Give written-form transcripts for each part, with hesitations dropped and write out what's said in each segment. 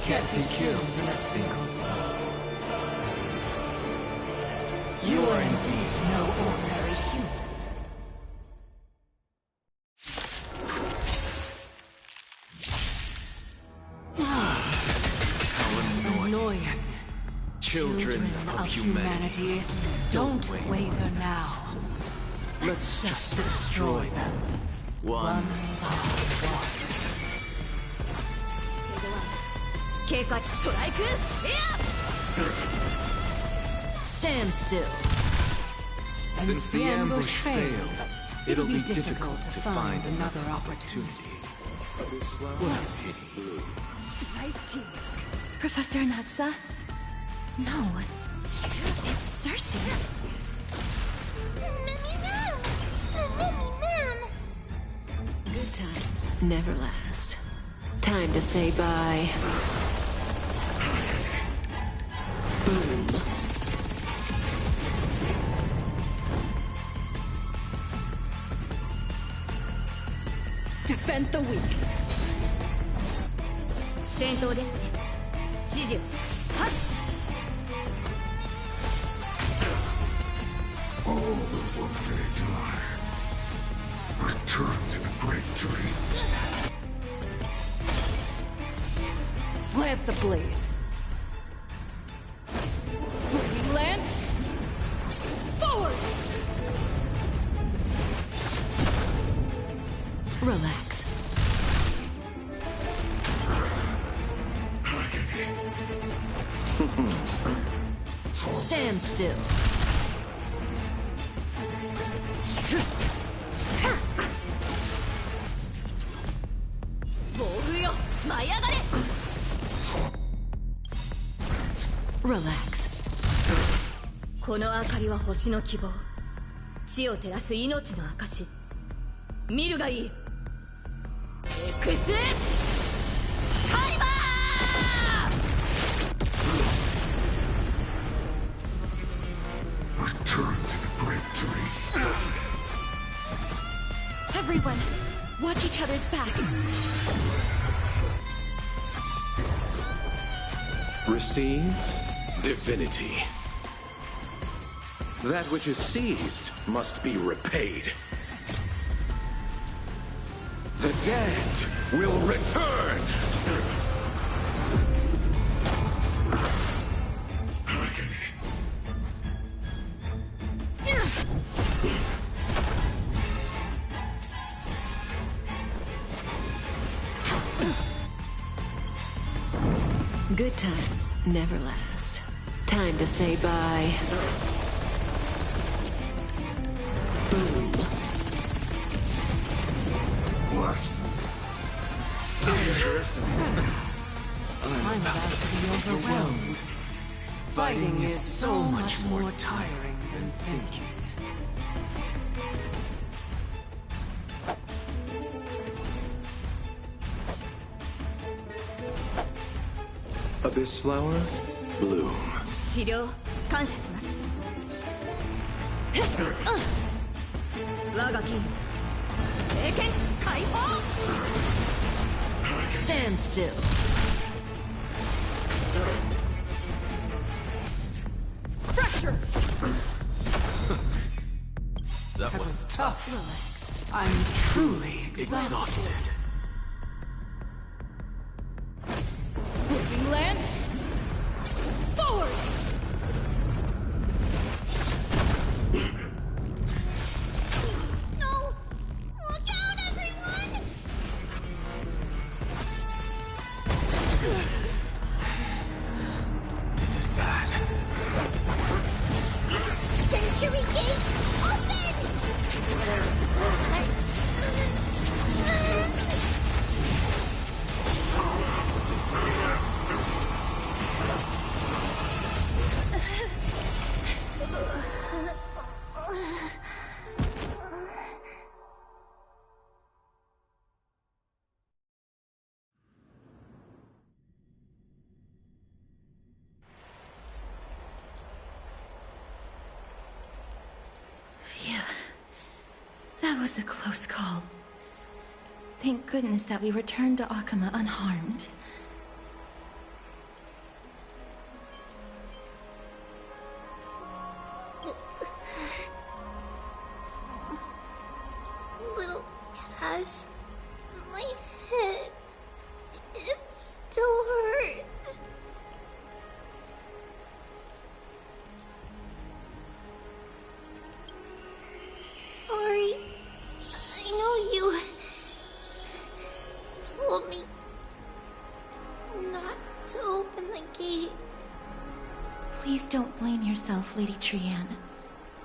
Can't be killed in a single blow. You are indeed no ordinary human. How annoying. Children of humanity, don't waver now. Let's just destroy them. One by one. Stand still. Since the ambush failed, it'll be difficult to find another opportunity. What a pity. Nice team. Professor Naxa? No. It's Cersei's. Good times never last. Time to say bye. Boom. Defend the weak. 戦闘ですね。指示を。はっ。All but one day die. Return to the great dream. Lance ablaze. Burning lance. Forward. Relax. Stand still. Relax. この明かりは星の希望。地を照らす命の証。見るがいい。エクスカリバー! Return to the great dream. Everyone, watch each other's back. Receive divinity. That which is seized must be repaid. The dead will return! Good times never last. Time to say bye. Boom. Bless them. I'm about to be overwhelmed. Fighting is so much more tiring than thinking. Abyss flower, bloom. 治療感謝します。我が金聖剣解放 Stand still. Pressure. That was tough. Relax. I'm truly exhausted. Whipping land. Forward. No! Look out, everyone! This is bad. Century Gate, open! Phew. That was a close call. Thank goodness that we returned to Akama unharmed. to open the gate. Please don't blame yourself, Lady Trianne.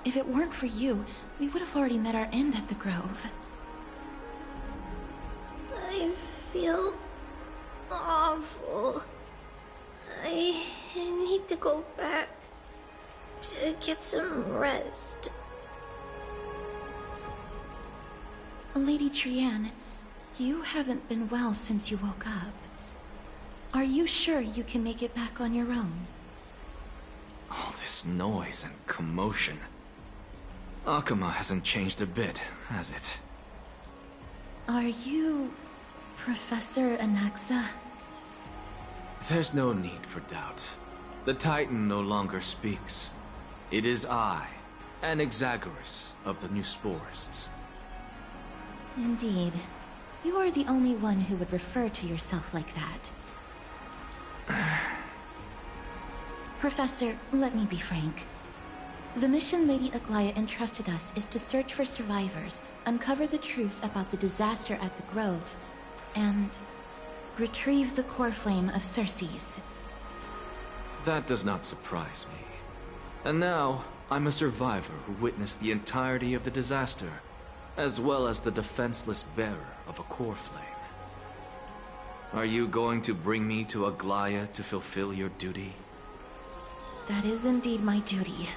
If it weren't for you, we would have already met our end at the Grove. I feel awful. I need to go back to get some rest. Lady Trianne, you haven't been well since you woke up. Are you sure you can make it back on your own? All this noise and commotion. Akuma hasn't changed a bit, has it? Are you... Professor Anaxa? There's no need for doubt. The Titan no longer speaks. It is I, Anaxagoras of the New Sporists. Indeed. You are the only one who would refer to yourself like that. Professor, let me be frank. The mission Lady Aglaya entrusted us is to search for survivors, uncover the truth about the disaster at the Grove, and retrieve the core flame of Circes. That does not surprise me. And now, I'm a survivor who witnessed the entirety of the disaster, as well as the defenseless bearer of a core flame. Are you going to bring me to Aglaya to fulfill your duty? That is indeed my duty,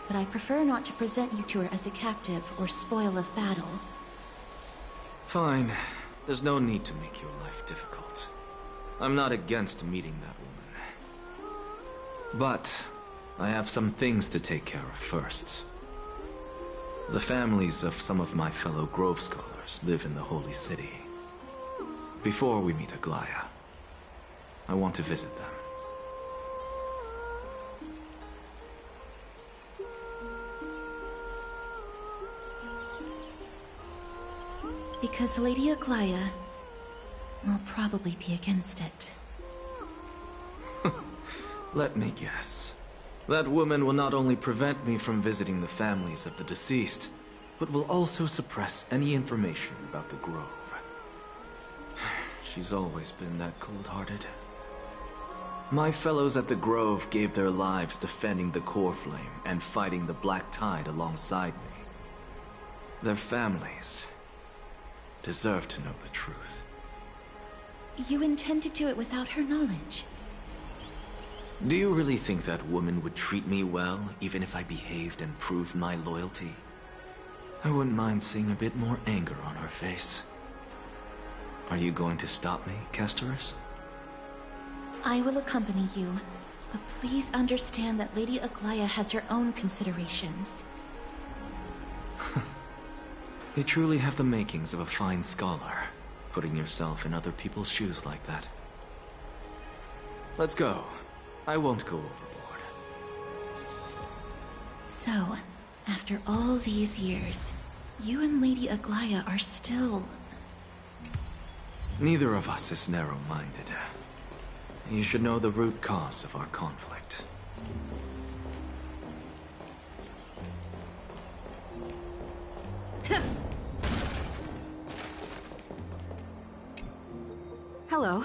but I prefer not to present you to her as a captive or spoil of battle. Fine. There's no need to make your life difficult. I'm not against meeting that woman. But I have some things to take care of first. The families of some of my fellow Grove scholars live in the Holy City. Before we meet Aglaya, I want to visit them. Because Lady Aglaya will probably be against it. Let me guess. That woman will not only prevent me from visiting the families of the deceased, but will also suppress any information about the Grove. She's always been that cold-hearted. My fellows at the Grove gave their lives defending the core flame and fighting the Black Tide alongside me. Their families deserve to know the truth. You intend to do it without her knowledge? Do you really think that woman would treat me well, even if I behaved and proved my loyalty? I wouldn't mind seeing a bit more anger on her face. Are you going to stop me, Castorus? I will accompany you, but please understand that Lady Aglaya has her own considerations. You truly have the makings of a fine scholar, putting yourself in other people's shoes like that. Let's go. I won't go overboard. So, after all these years, you and Lady Aglaya are still... Neither of us is narrow-minded. You should know the root cause of our conflict. Hello.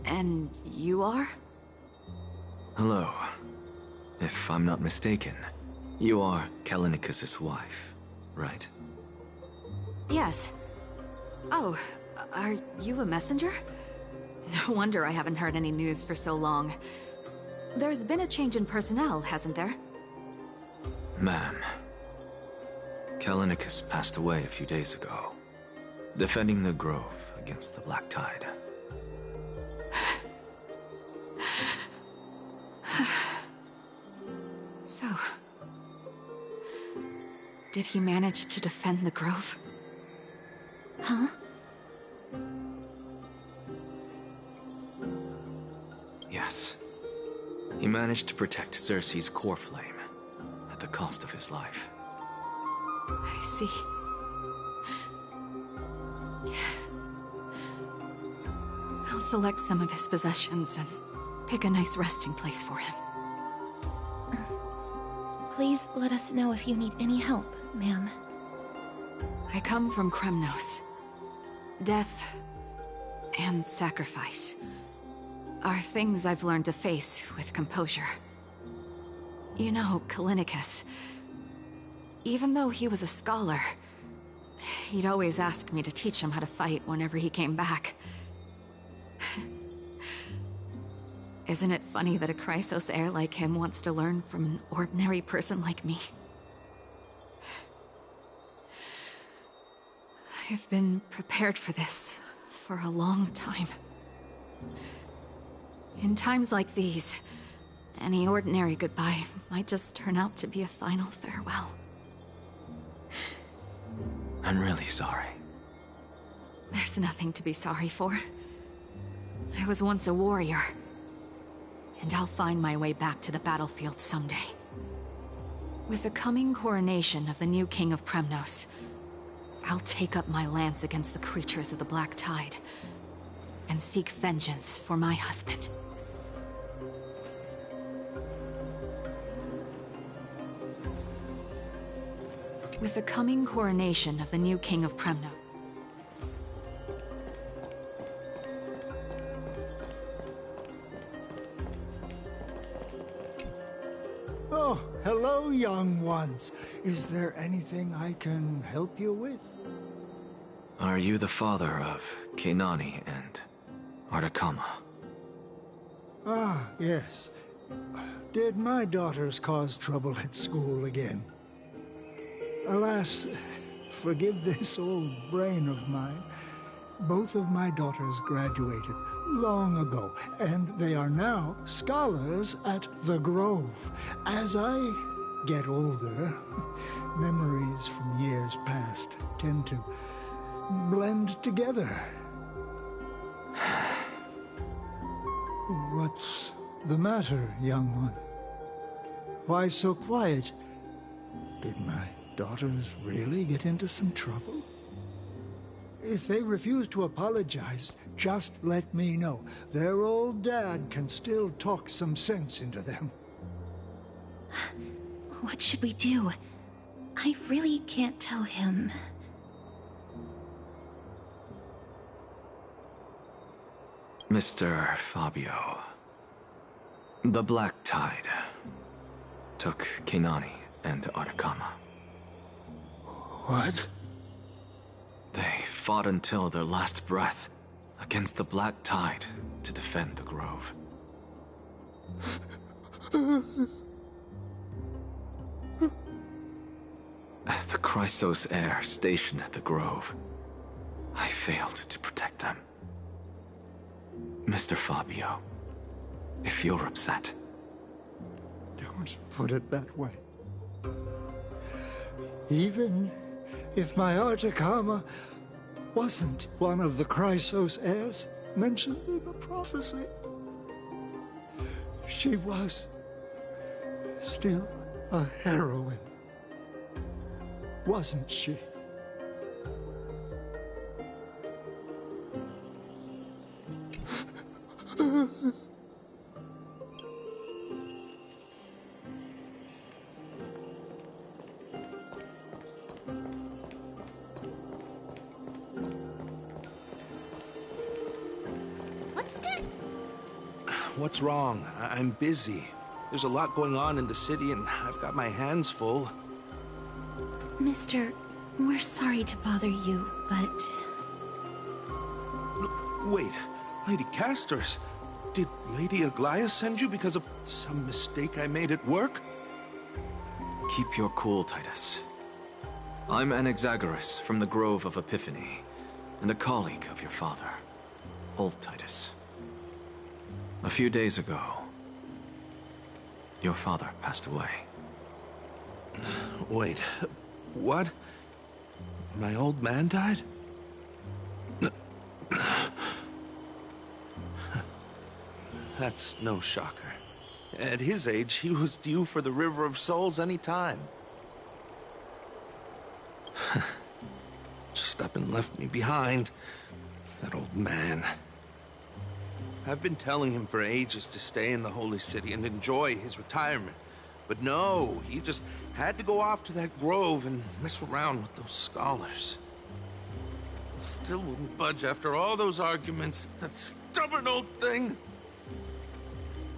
And you are? Hello. If I'm not mistaken, you are Kallinicus' wife, right? Yes. Oh, are you a messenger? No wonder I haven't heard any news for so long. There's been a change in personnel, hasn't there? Ma'am. Kallinicus passed away a few days ago, defending the Grove against the Black Tide. So... did he manage to defend the Grove? Huh? Yes. He managed to protect Circe's core flame, at the cost of his life. I see. I'll select some of his possessions and pick a nice resting place for him. Please let us know if you need any help, ma'am. I come from Kremnos. Death and sacrifice. are things I've learned to face with composure. You know, Callinicus, even though he was a scholar, he'd always ask me to teach him how to fight whenever he came back. Isn't it funny that a Chrysos heir like him wants to learn from an ordinary person like me? I've been prepared for this for a long time. In times like these, any ordinary goodbye might just turn out to be a final farewell. I'm really sorry. There's nothing to be sorry for. I was once a warrior, and I'll find my way back to the battlefield someday. With the coming coronation of the new king of Premnos, I'll take up my lance against the creatures of the Black Tide, and seek vengeance for my husband. With the coming coronation of the new king of Premnos. Oh, hello, young ones. Is there anything I can help you with? Are you the father of Keinani and Artakama? Ah, yes. Did my daughters cause trouble at school again? Alas, forgive this old brain of mine. Both of my daughters graduated long ago, and they are now scholars at the Grove. As I get older, memories from years past tend to blend together. What's the matter, young one? Why so quiet? Did my daughters really get into some trouble? If they refuse to apologize, just let me know. Their old dad can still talk some sense into them. What should we do? I really can't tell him. Mr. Fabio, the Black Tide took Keinani and Artakama. What? They fought until their last breath against the Black Tide to defend the Grove. As the Chrysos heir stationed at the Grove, I failed to protect them. Mr. Fabio, if you're upset... Don't put it that way. Even if my Artakama wasn't one of the Chrysos heirs mentioned in the prophecy, she was still a heroine, wasn't she? What's wrong? I'm busy. There's a lot going on in the city, and I've got my hands full. Mister, we're sorry to bother you, but... Wait, Lady Casters, did Lady Aglaia send you because of some mistake I made at work? Keep your cool, Titus. I'm Anaxagoras from the Grove of Epiphany, and a colleague of your father, Old Titus. A few days ago, your father passed away. Wait, what? My old man died? That's no shocker. At his age, he was due for the River of Souls any time. Just up and left me behind. That old man. I've been telling him for ages to stay in the Holy City and enjoy his retirement. But no, he just had to go off to that grove and mess around with those scholars. Still wouldn't budge after all those arguments. That stubborn old thing.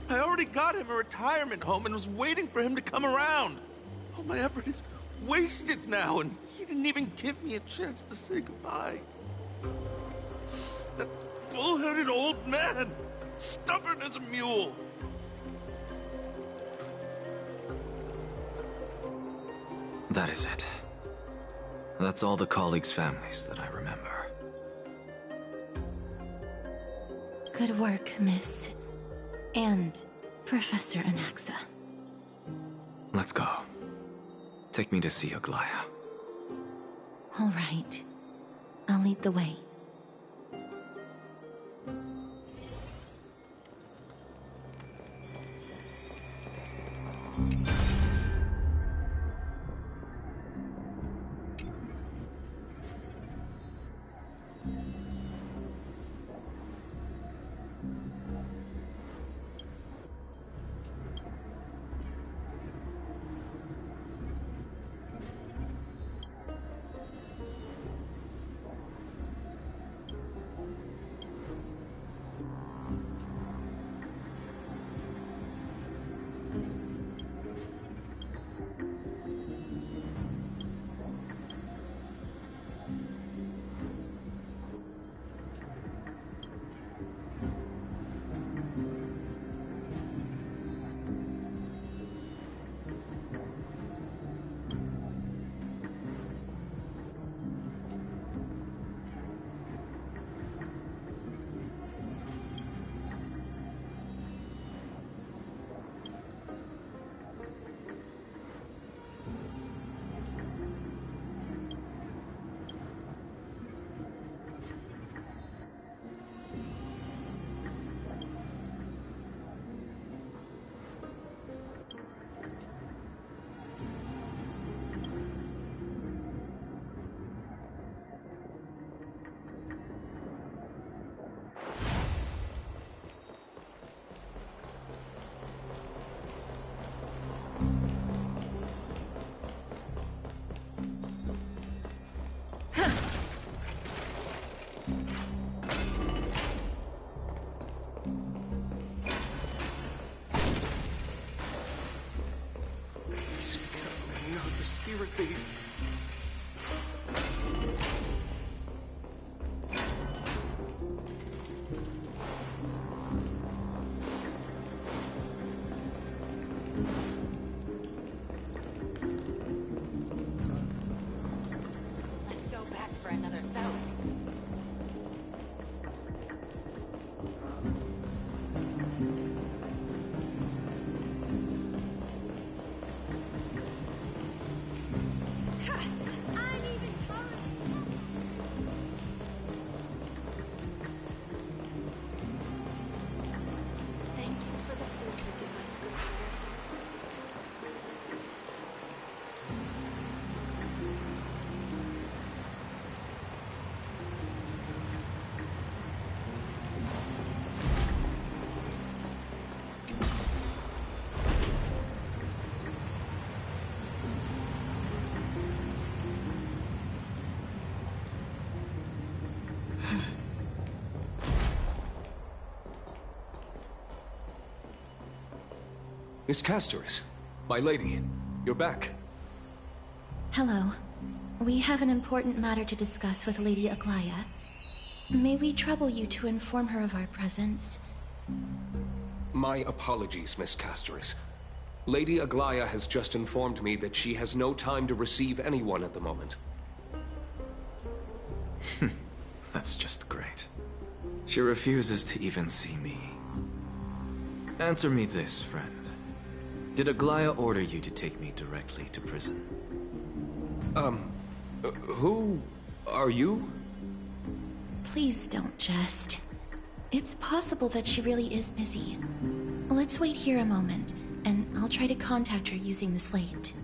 I already got him a retirement home and was waiting for him to come around. All my effort is wasted now, and he didn't even give me a chance to say goodbye. That bull-headed old man, stubborn as a mule. That is it. That's all the colleagues' families that I remember. Good work, Miss. And Professor Anaxa. Let's go. Take me to see Aglaya. All right. I'll lead the way. Spirit thief. Let's go back for another soak. Miss Castoris, my lady, you're back. Hello. We have an important matter to discuss with Lady Aglaya. May we trouble you to inform her of our presence? My apologies, Miss Castoris. Lady Aglaya has just informed me that she has no time to receive anyone at the moment. That's just great. She refuses to even see me. Answer me this, friend. Did Aglaya order you to take me directly to prison? Who are you? Please don't jest. It's possible that she really is busy. Let's wait here a moment, and I'll try to contact her using the slate.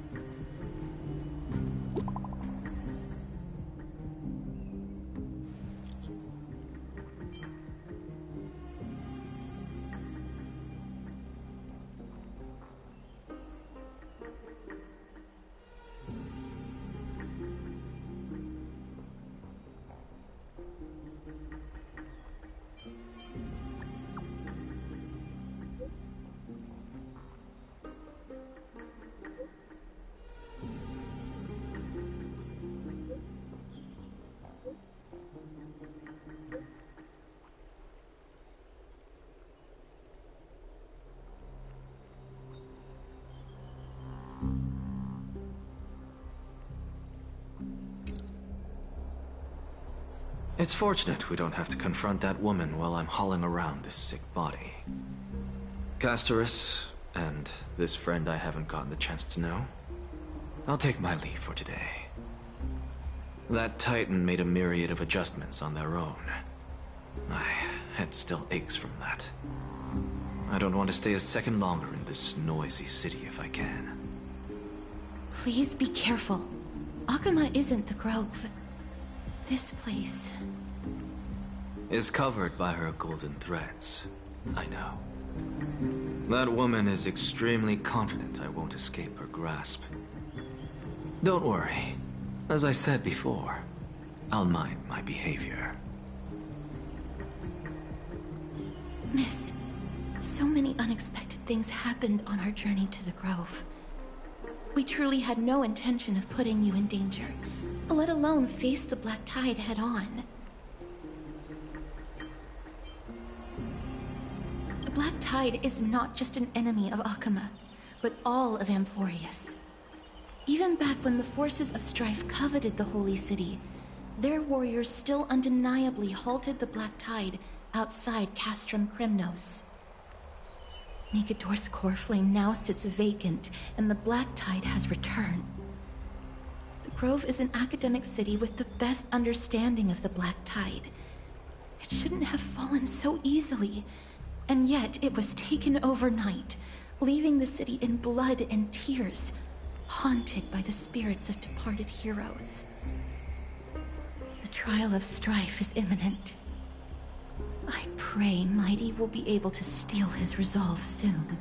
It's fortunate we don't have to confront that woman while I'm hauling around this sick body. Castorus, and this friend I haven't gotten the chance to know, I'll take my leave for today. That Titan made a myriad of adjustments on their own. My head still aches from that. I don't want to stay a second longer in this noisy city if I can. Please be careful. Akuma isn't the Grove. This place is covered by her golden threads. I know. That woman is extremely confident I won't escape her grasp. Don't worry. As I said before, I'll mind my behavior. Miss, so many unexpected things happened on our journey to the Grove. We truly had no intention of putting you in danger, let alone face the Black Tide head-on. The Black Tide is not just an enemy of Akuma, but all of Amphorius. Even back when the forces of strife coveted the Holy City, their warriors still undeniably halted the Black Tide outside Castrum Krymnos. Nigador's core flame now sits vacant, and the Black Tide has returned. The Grove is an academic city with the best understanding of the Black Tide. It shouldn't have fallen so easily, and yet it was taken overnight, leaving the city in blood and tears, haunted by the spirits of departed heroes. The trial of strife is imminent. I pray Mighty will be able to steel his resolve soon.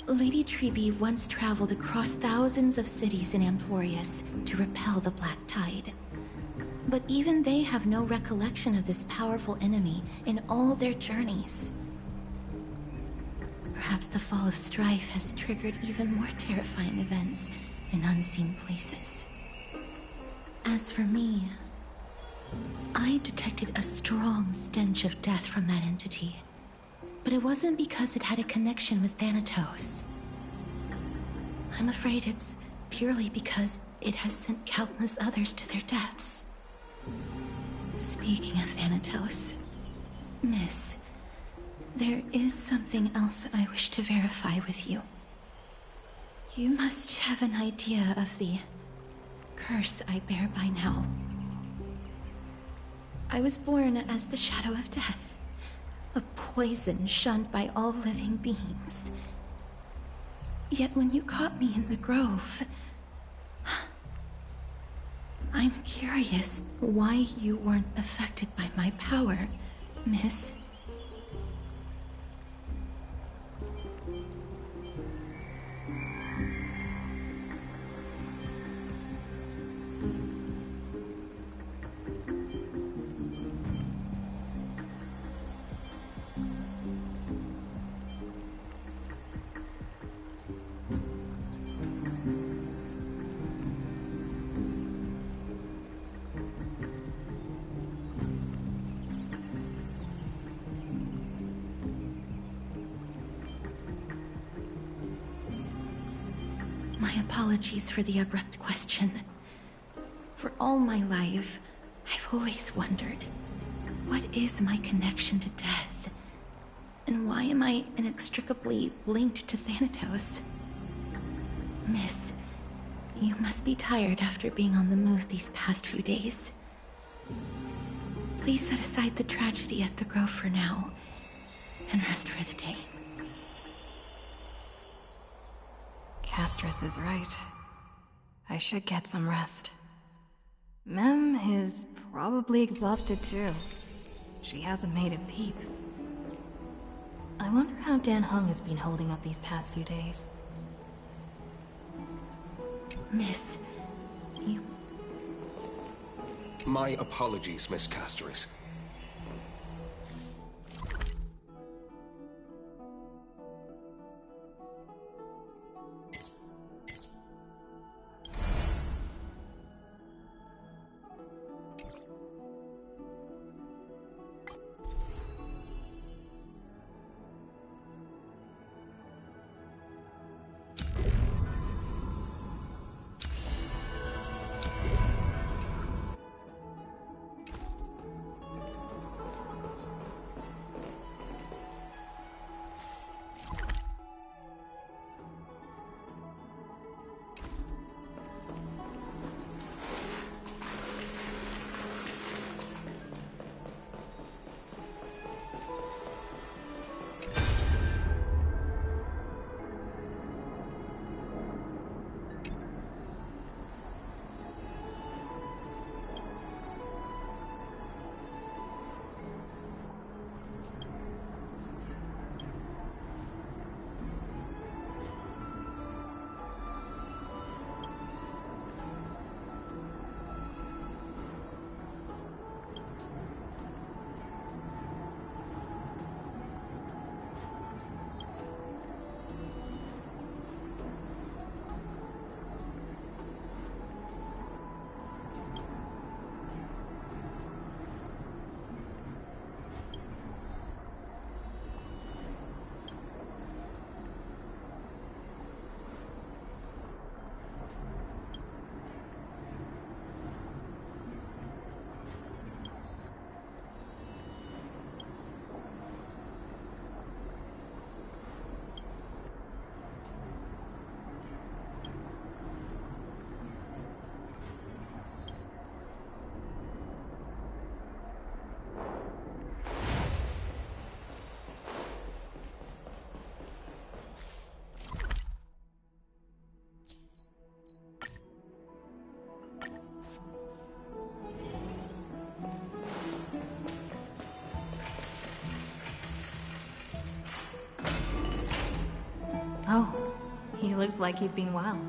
Lady Trebe once traveled across thousands of cities in Amphorius to repel the Black Tide. But even they have no recollection of this powerful enemy in all their journeys. Perhaps the fall of strife has triggered even more terrifying events in unseen places. As for me, I detected a strong stench of death from that entity. But it wasn't because it had a connection with Thanatos. I'm afraid it's purely because it has sent countless others to their deaths. Speaking of Thanatos, Miss, there is something else I wish to verify with you. You must have an idea of the curse I bear by now. I was born as the shadow of death, a poison shunned by all living beings. Yet when you caught me in the Grove, I'm curious why you weren't affected by my power, Miss. My apologies for the abrupt question. For all my life, I've always wondered, what is my connection to death? And why am I inextricably linked to Thanatos? Miss, you must be tired after being on the move these past few days. Please set aside the tragedy at the Grove for now, and rest for the day. Castorus is right. I should get some rest. Mem is probably exhausted too. She hasn't made a peep. I wonder how Dan Heng has been holding up these past few days. Miss, you... My apologies, Miss Castorus. He looks like he's been well.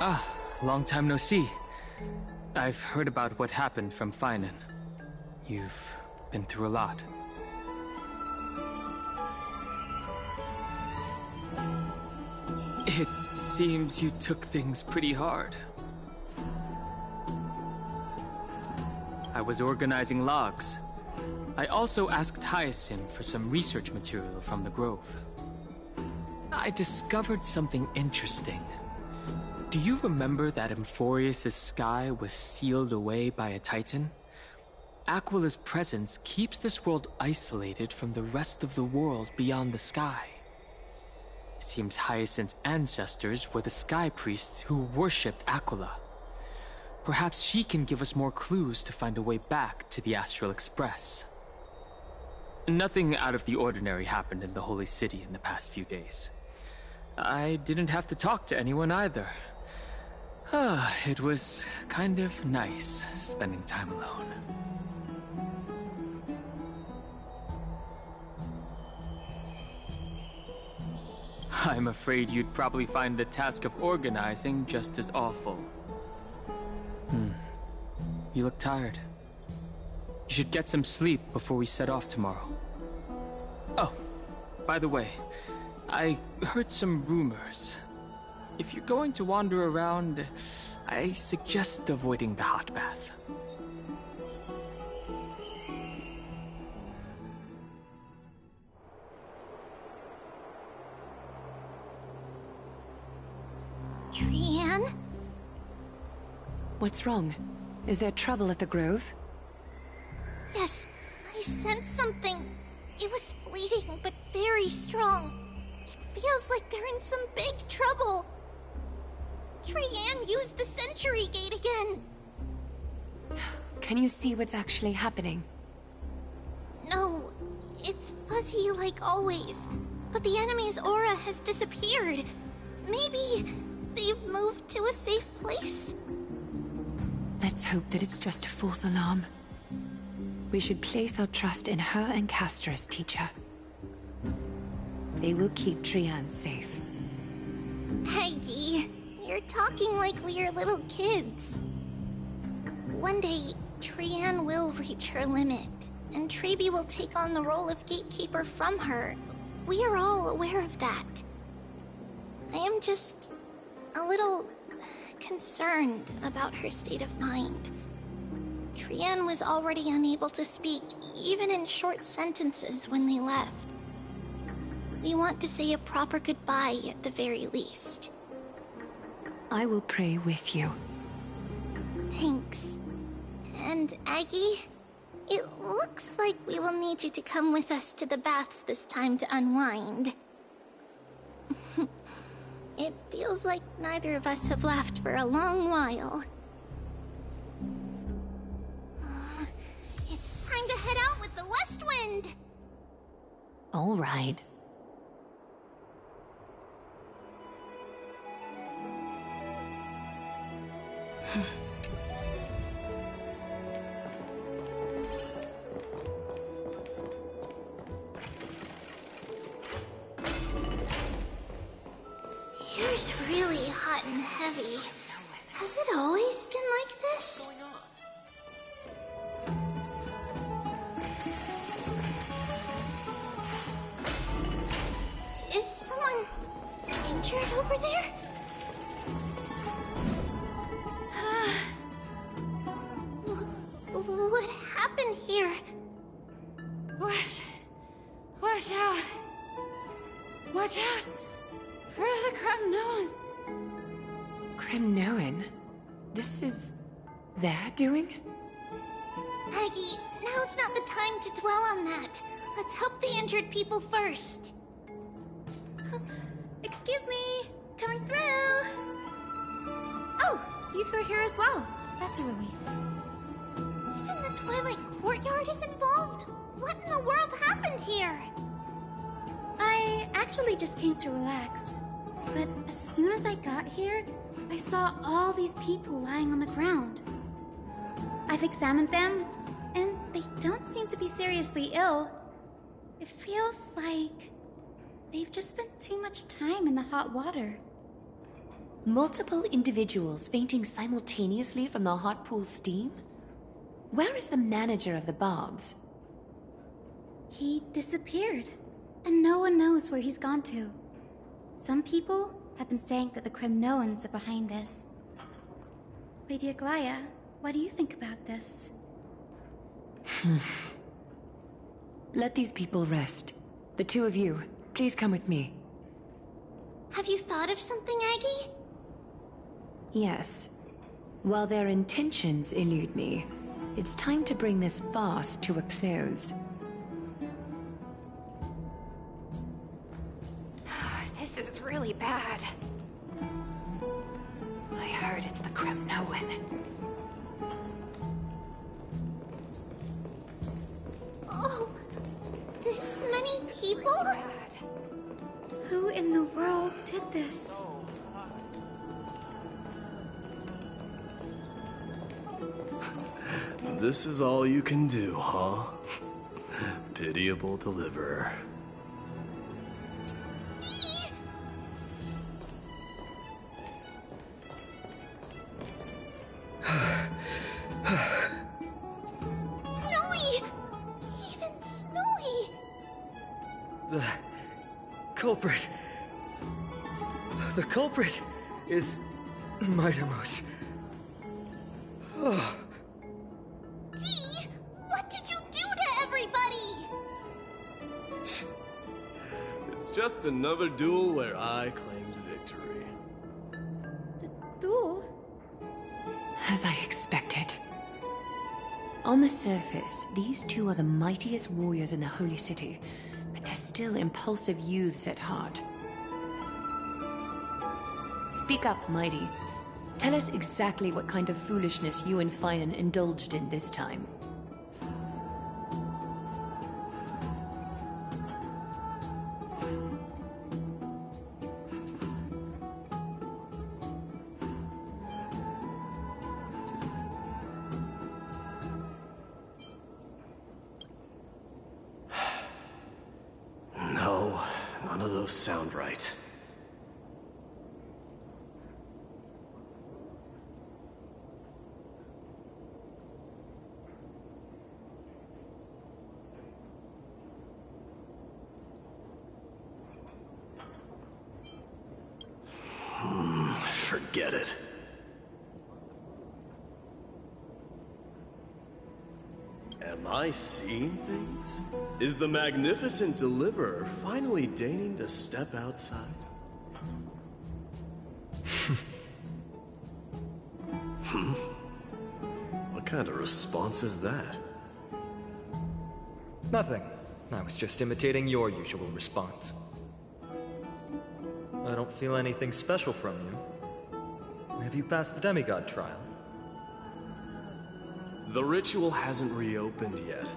Ah, long time no see. I've heard about what happened from Finan. You've been through a lot. It seems you took things pretty hard. I was organizing logs. I also asked Hyacinth for some research material from the Grove. I discovered something interesting. Do you remember that Emphorius' sky was sealed away by a Titan? Aquila's presence keeps this world isolated from the rest of the world beyond the sky. It seems Hyacinth's ancestors were the Sky Priests who worshipped Aquila. Perhaps she can give us more clues to find a way back to the Astral Express. Nothing out of the ordinary happened in the Holy City in the past few days. I didn't have to talk to anyone either. It was kind of nice spending time alone. I'm afraid you'd probably find the task of organizing just as awful. You look tired. You should get some sleep before we set off tomorrow. Oh, by the way, I heard some rumors. If you're going to wander around, I suggest avoiding the hot bath. Trian? What's wrong? Is there trouble at the Grove? Yes, I sensed something. It was fleeting, but very strong. It feels like they're in some big trouble. Trian used the Century Gate again. Can you see what's actually happening? No, it's fuzzy like always. But the enemy's aura has disappeared. Maybe they've moved to a safe place? Let's hope that it's just a false alarm. We should place our trust in her and Castra's teacher. They will keep Trian safe. Peggy, you're talking like we're little kids. One day, Trian will reach her limit, and Trebi will take on the role of gatekeeper from her. We are all aware of that. I am just a little concerned about her state of mind. Trian was already unable to speak, even in short sentences when they left. We want to say a proper goodbye at the very least. I will pray with you. Thanks. And Aggie, it looks like we will need you to come with us to the baths this time to unwind. It feels like neither of us have laughed for a long while. It's time to head out with the west wind! All right. Here's really hot and heavy. Has it always been like this? Is someone someone injured over there? What happened here? Watch out! Watch out for the Kremnoan! Kremnoan? This is their doing? Aggie, now's not the time to dwell on that. Let's help the injured people first. Excuse me! Coming through! Oh, you two are here as well. That's a relief. Even the Twilight Courtyard is involved? What in the world happened here? I actually just came to relax. But as soon as I got here, I saw all these people lying on the ground. I've examined them, and they don't seem to be seriously ill. It feels like they've just spent too much time in the hot water. Multiple individuals fainting simultaneously from the hot pool steam? Where is the manager of the Bobs? He disappeared, and no one knows where he's gone to. Some people have been saying that the Kremnoans are behind this. Lady Aglaya, what do you think about this? Let these people rest. The two of you, please come with me. Have you thought of something, Aggie? Yes. While their intentions elude me, it's time to bring this farce to a close. This is really bad. I heard it's the Kremnoan. Oh, this many people? Who in the world did this? This is all you can do, huh? Pitiable deliverer. Snowy! Even Snowy! The culprit... The culprit is Mightimos. Oh. Dee! What did you do to everybody? It's just another duel where I claimed victory. Duel? As I expected. On the surface, these two are the mightiest warriors in the Holy City, but they're still impulsive youths at heart. Speak up, Mighty. Tell us exactly what kind of foolishness you and Finan indulged in this time. No, none of those sound right. Forget it. Am I seeing things? Is the magnificent deliverer finally deigning to step outside? What kind of response is that? Nothing. I was just imitating your usual response. I don't feel anything special from you. Have you passed the demigod trial? The ritual hasn't reopened yet.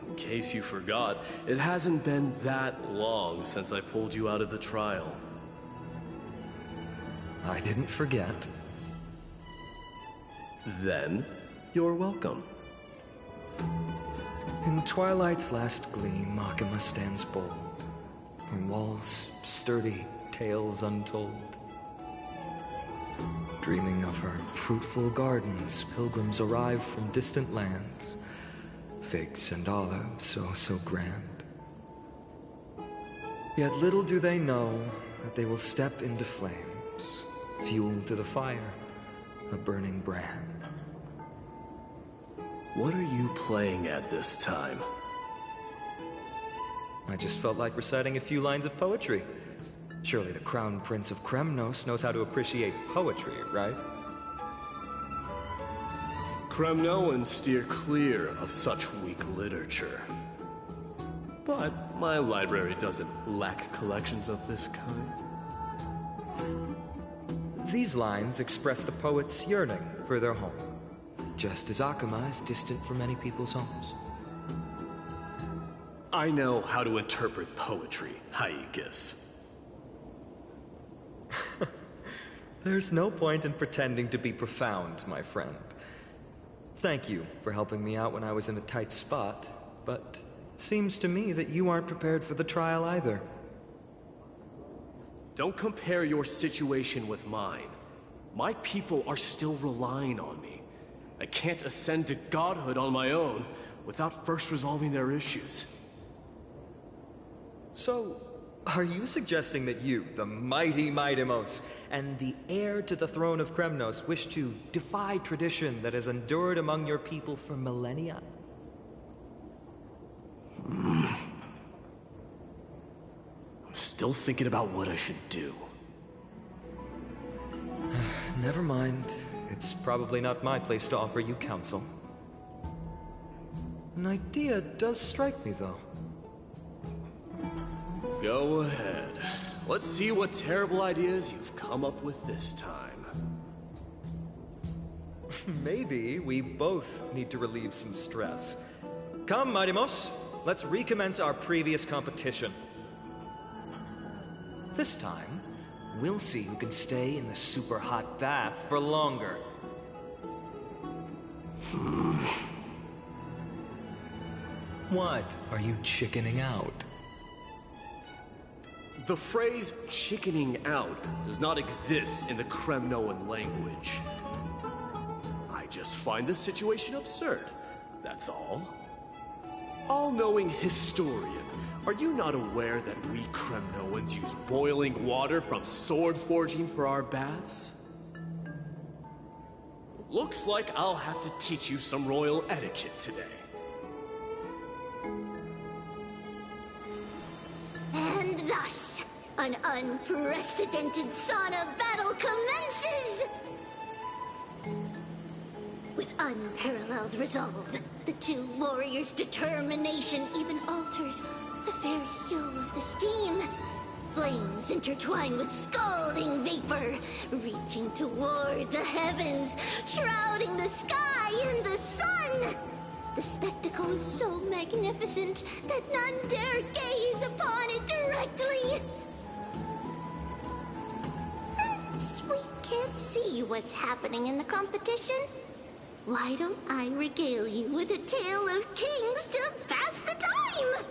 In case you forgot, it hasn't been that long since I pulled you out of the trial. I didn't forget. Then, you're welcome. In twilight's last gleam, Makima stands bold. Her walls sturdy, tales untold. Dreaming of her fruitful gardens, pilgrims arrive from distant lands. Figs and olives, so grand. Yet little do they know, that they will step into flames, fuel to the fire, a burning brand. What are you playing at this time? I just felt like reciting a few lines of poetry. Surely the Crown Prince of Kremnos knows how to appreciate poetry, right? Kremnoans steer clear of such weak literature. But my library doesn't lack collections of this kind. These lines express the poet's yearning for their home, just as Akuma is distant from many people's homes. I know how to interpret poetry, Haikis. There's no point in pretending to be profound, my friend. Thank you for helping me out when I was in a tight spot, but it seems to me that you aren't prepared for the trial either. Don't compare your situation with mine. My people are still relying on me. I can't ascend to godhood on my own without first resolving their issues. So, are you suggesting that you, the mighty Mightimos, and the heir to the throne of Kremnos, wish to defy tradition that has endured among your people for millennia? I'm still thinking about what I should do. Never mind. It's probably not my place to offer you counsel. An idea does strike me, though. Go ahead. Let's see what terrible ideas you've come up with this time. Maybe we both need to relieve some stress. Come, Mightimos, let's recommence our previous competition. This time, we'll see who can stay in the super hot bath for longer. What? Are you chickening out? The phrase chickening out does not exist in the Kremnoan language. I just find the situation absurd, that's all. All-knowing historian, are you not aware that we Kremnoans use boiling water from sword forging for our baths? Looks like I'll have to teach you some royal etiquette today. And thus, an unprecedented sauna battle commences! With unparalleled resolve, the two warriors' determination even alters the very hue of the steam. Flames intertwine with scalding vapor, reaching toward the heavens, shrouding the sky in the sun. The spectacle is so magnificent that none dare gaze upon it directly. Since we can't see what's happening in the competition, why don't I regale you with a tale of kings to pass the time?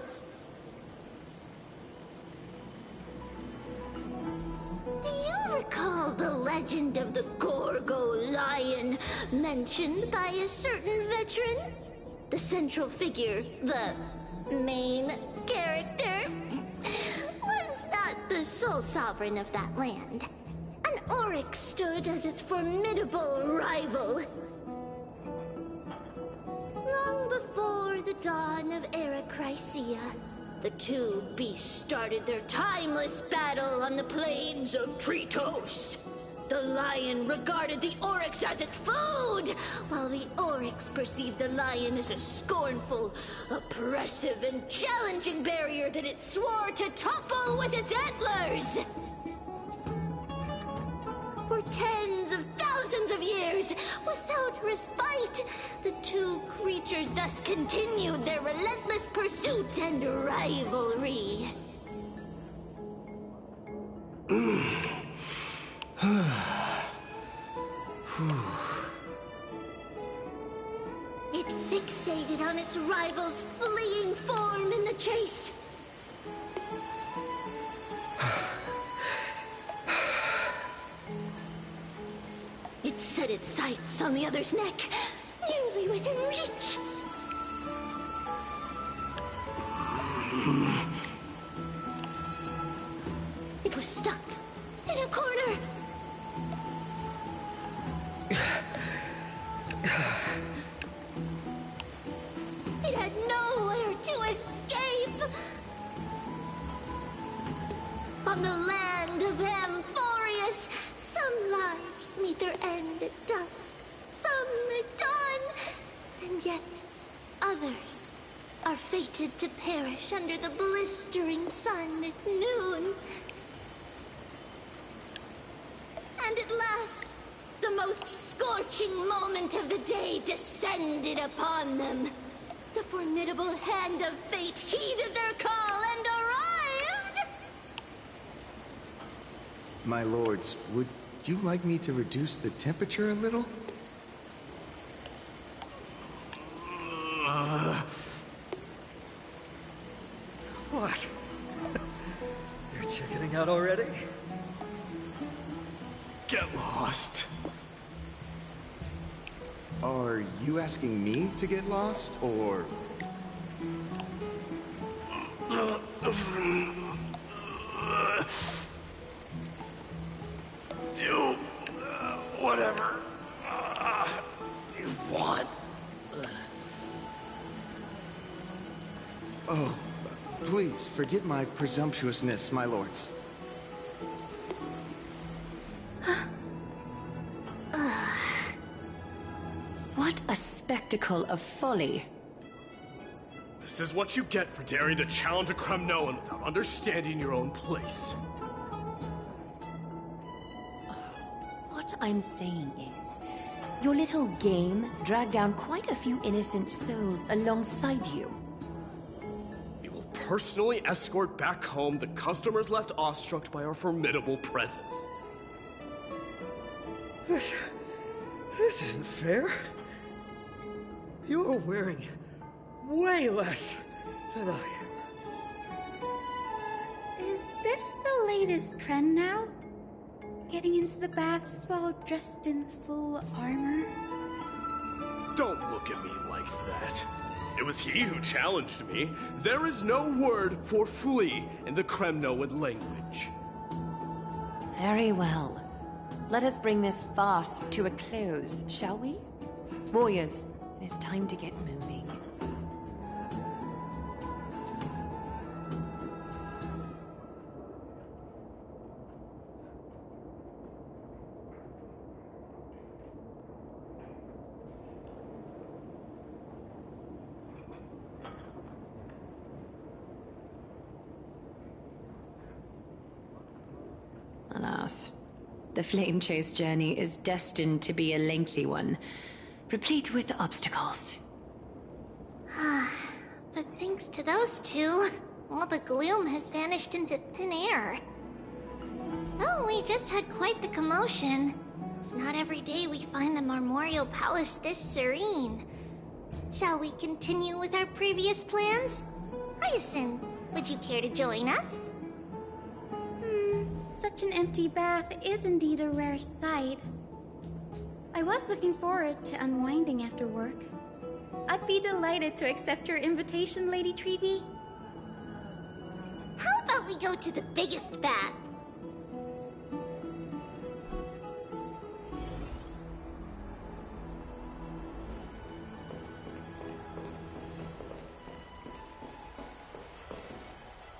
Do you recall the legend of the Gorgo lion mentioned by a certain veteran? The central figure, the main character, was not the sole sovereign of that land. An oryx stood as its formidable rival. Long before the dawn of Era Chrysia, the two beasts started their timeless battle on the plains of Tritos. The lion regarded the oryx as its food, while the oryx perceived the lion as a scornful, oppressive, and challenging barrier that it swore to topple with its antlers. For tens of thousands of years, without respite, the two creatures thus continued their relentless pursuit and rivalry. It fixated on its rival's fleeing form in the chase. It set its sights on the other's neck, nearly within reach. It was stuck in a corner! It had nowhere to escape! On the land of Amphorius, some lives meet their end at dusk, some at dawn, and yet others are fated to perish under the blistering sun at noon. And at last, the most scorching moment of the day descended upon them. The formidable hand of fate heeded their call and arrived! My lords, would you like me to reduce the temperature a little? What? You're chickening out already? Get lost. Are you asking me to get lost, or... Do whatever you want. Oh, please forget my presumptuousness, my lords. What a spectacle of folly. This is what you get for daring to challenge a Kremnoan without understanding your own place. What I'm saying is, your little game dragged down quite a few innocent souls alongside you. We will personally escort back home the customers left awestruck by our formidable presence. This isn't fair. You are wearing way less than I am. Is this the latest trend now? Getting into the baths while dressed in full armor? Don't look at me like that. It was he who challenged me. There is no word for flee in the Kremnoan language. Very well. Let us bring this farce to a close, shall we? Warriors, it is time to get moving. Alas, the Flame Chase journey is destined to be a lengthy one, replete with obstacles. But thanks to those two, all the gloom has vanished into thin air. Oh, we just had quite the commotion. It's not every day we find the Marmoreal Palace this serene. Shall we continue with our previous plans? Hyacinth, would you care to join us? Such an empty bath is indeed a rare sight. I was looking forward to unwinding after work. I'd be delighted to accept your invitation, Lady Treeby. How about we go to the biggest bath?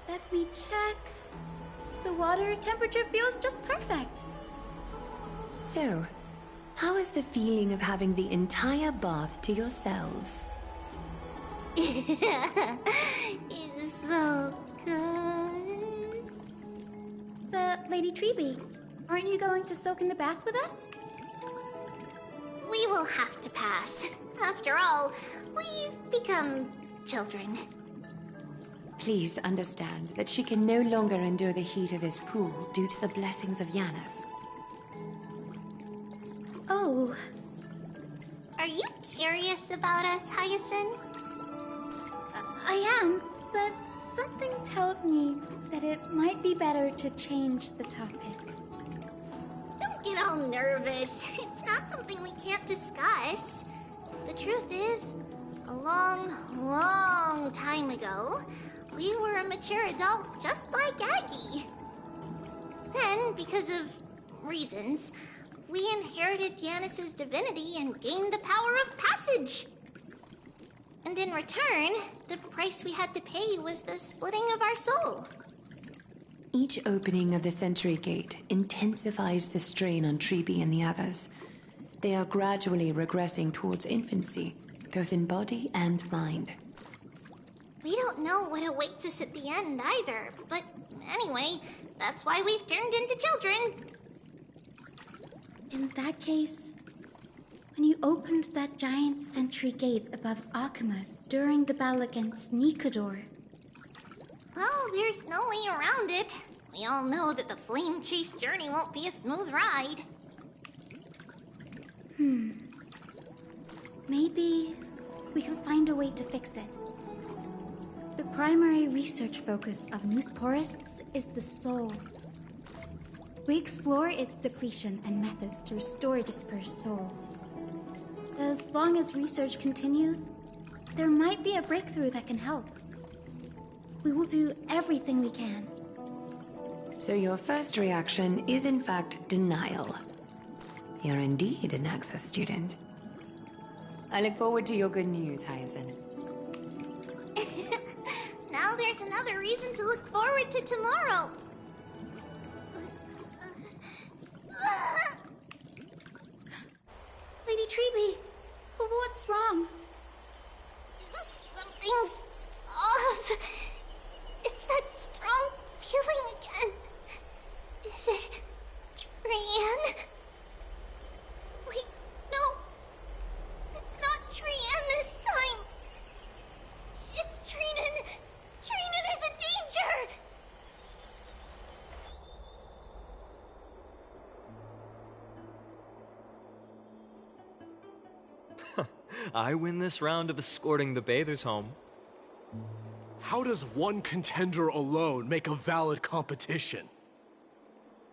Let me check. The water temperature feels just perfect. So, how is the feeling of having the entire bath to yourselves? It's so good. But, Lady Treeby, aren't you going to soak in the bath with us? We will have to pass. After all, we've become children. Please understand that she can no longer endure the heat of this pool due to the blessings of Yanis. Oh. Are you curious about us, Hyacinth? I am, but something tells me that it might be better to change the topic. Don't get all nervous. It's not something we can't discuss. The truth is, a long, long time ago, we were a mature adult just like Aggie. Then, because of reasons, we inherited Yanis's divinity and gained the power of passage. And in return, the price we had to pay was the splitting of our soul. Each opening of the Century Gate intensifies the strain on Treeby and the others. They are gradually regressing towards infancy, both in body and mind. We don't know what awaits us at the end either, but anyway, that's why we've turned into children. In that case, when you opened that giant sentry gate above Akuma during the battle against Nikador... Well, there's no way around it. We all know that the flame chase journey won't be a smooth ride. Maybe we can find a way to fix it. The primary research focus of Noosporists is the soul. We explore its depletion and methods to restore dispersed souls. As long as research continues, there might be a breakthrough that can help. We will do everything we can. So your first reaction is in fact denial. You're indeed an Access student. I look forward to your good news, Hyacinth. Now there's another reason to look forward to tomorrow. Lady Treeby, what's wrong? Something's off. It's that strong feeling again. Is it Trian? Wait, no. It's not Trian this time. It's Trinan. Trinan is in danger. I win this round of escorting the bathers home. How does one contender alone make a valid competition?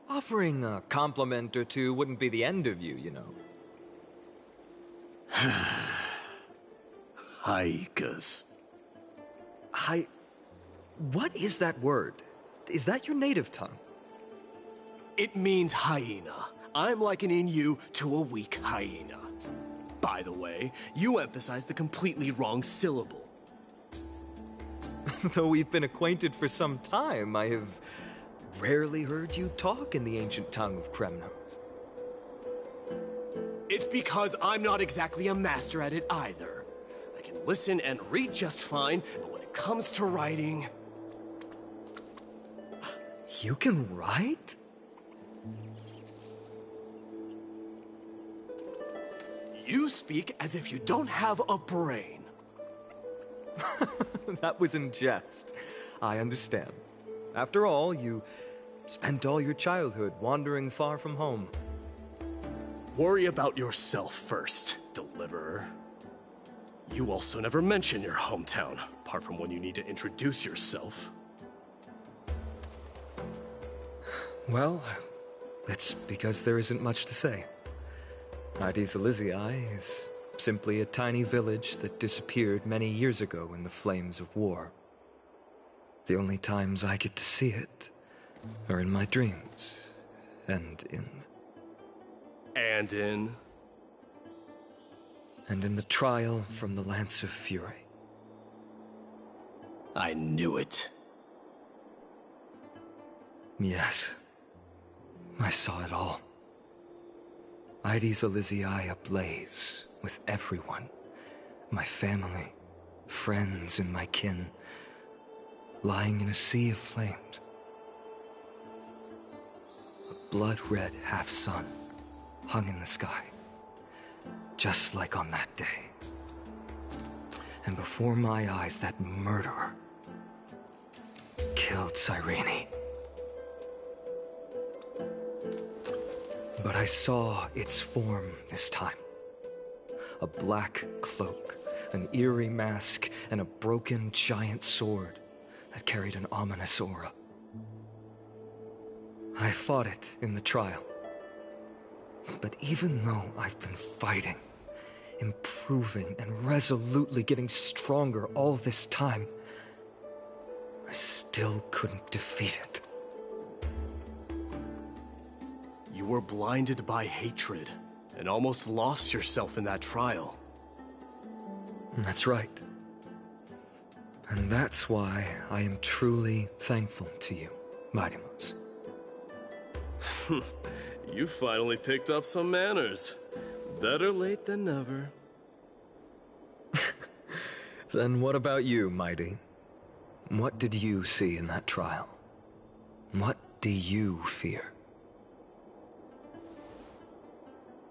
Offering a compliment or two wouldn't be the end of you, you know. Haikas. What is that word? Is that your native tongue? It means hyena. I'm likening you to a weak hyena. By the way, you emphasized the completely wrong syllable. Though we've been acquainted for some time, I have rarely heard you talk in the ancient tongue of Kremnos. It's because I'm not exactly a master at it either. I can listen and read just fine, but when it comes to writing... You can write? You speak as if you don't have a brain. That was in jest. I understand. After all, you spent all your childhood wandering far from home. Worry about yourself first, Deliverer. You also never mention your hometown, apart from when you need to introduce yourself. Well, it's because there isn't much to say. Ides Elysiae is simply a tiny village that disappeared many years ago in the flames of war. The only times I get to see it are in my dreams, and in the trial from the Lance of Fury. I knew it. Yes, I saw it all. Ides Elysiae ablaze with everyone. My family, friends, and my kin, lying in a sea of flames. A blood-red half-sun hung in the sky, just like on that day. And before my eyes, that murderer killed Cyrene. But I saw its form this time. A black cloak, an eerie mask, and a broken giant sword that carried an ominous aura. I fought it in the trial. But even though I've been fighting, improving, and resolutely getting stronger all this time, I still couldn't defeat it. You were blinded by hatred, and almost lost yourself in that trial. That's right. And that's why I am truly thankful to you, Mightymouse. You finally picked up some manners. Better late than never. Then what about you, Mighty? What did you see in that trial? What do you fear?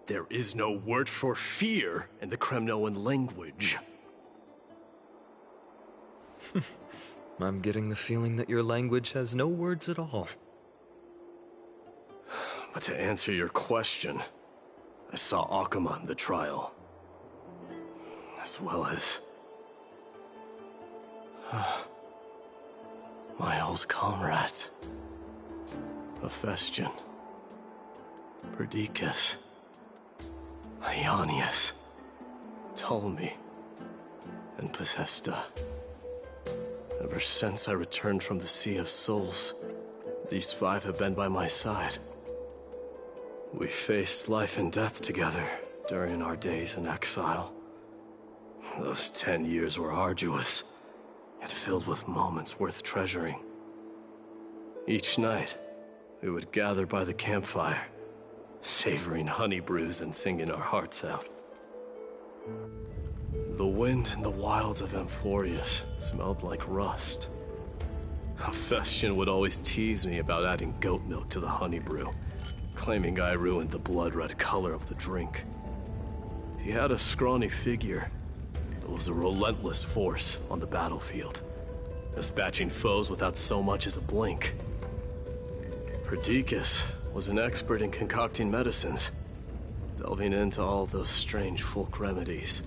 There is no word for fear in the Kremnoan language. I'm getting the feeling that your language has no words at all. But to answer your question, I saw Akuma in the trial. As well as... my old comrades. Hephaestion. Perdiccas. Ionius. Ptolemy. And Possesta. Ever since I returned from the Sea of Souls, these 5 have been by my side. We faced life and death together during our days in exile. Those 10 years were arduous, yet filled with moments worth treasuring. Each night, we would gather by the campfire, savoring honey brews and singing our hearts out. The wind in the wilds of Amphorius smelled like rust. Hephaestion would always tease me about adding goat milk to the honey brew, claiming I ruined the blood-red color of the drink. He had a scrawny figure, but was a relentless force on the battlefield, dispatching foes without so much as a blink. Perdiccas was an expert in concocting medicines, delving into all those strange folk remedies.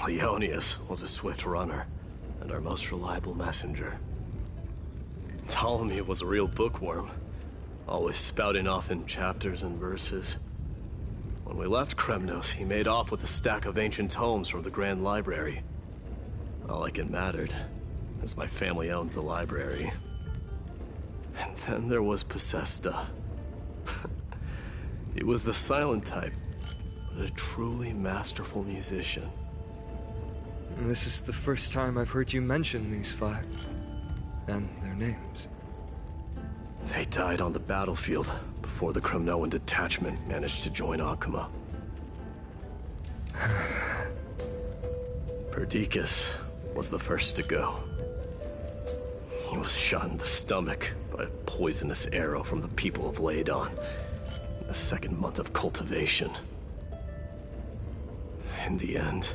Leonius was a swift runner, and our most reliable messenger. Ptolemy was a real bookworm, always spouting off in chapters and verses. When we left Kremnos, he made off with a stack of ancient tomes from the Grand Library. Not like it mattered, as my family owns the library. And then there was Possesta. He was the silent type, but a truly masterful musician. This is the first time I've heard you mention these 5, and their names. They died on the battlefield before the Kremnoan detachment managed to join Akuma. Perdiccas was the first to go. He was shot in the stomach by a poisonous arrow from the people of Laodon in the 2nd month of cultivation. In the end,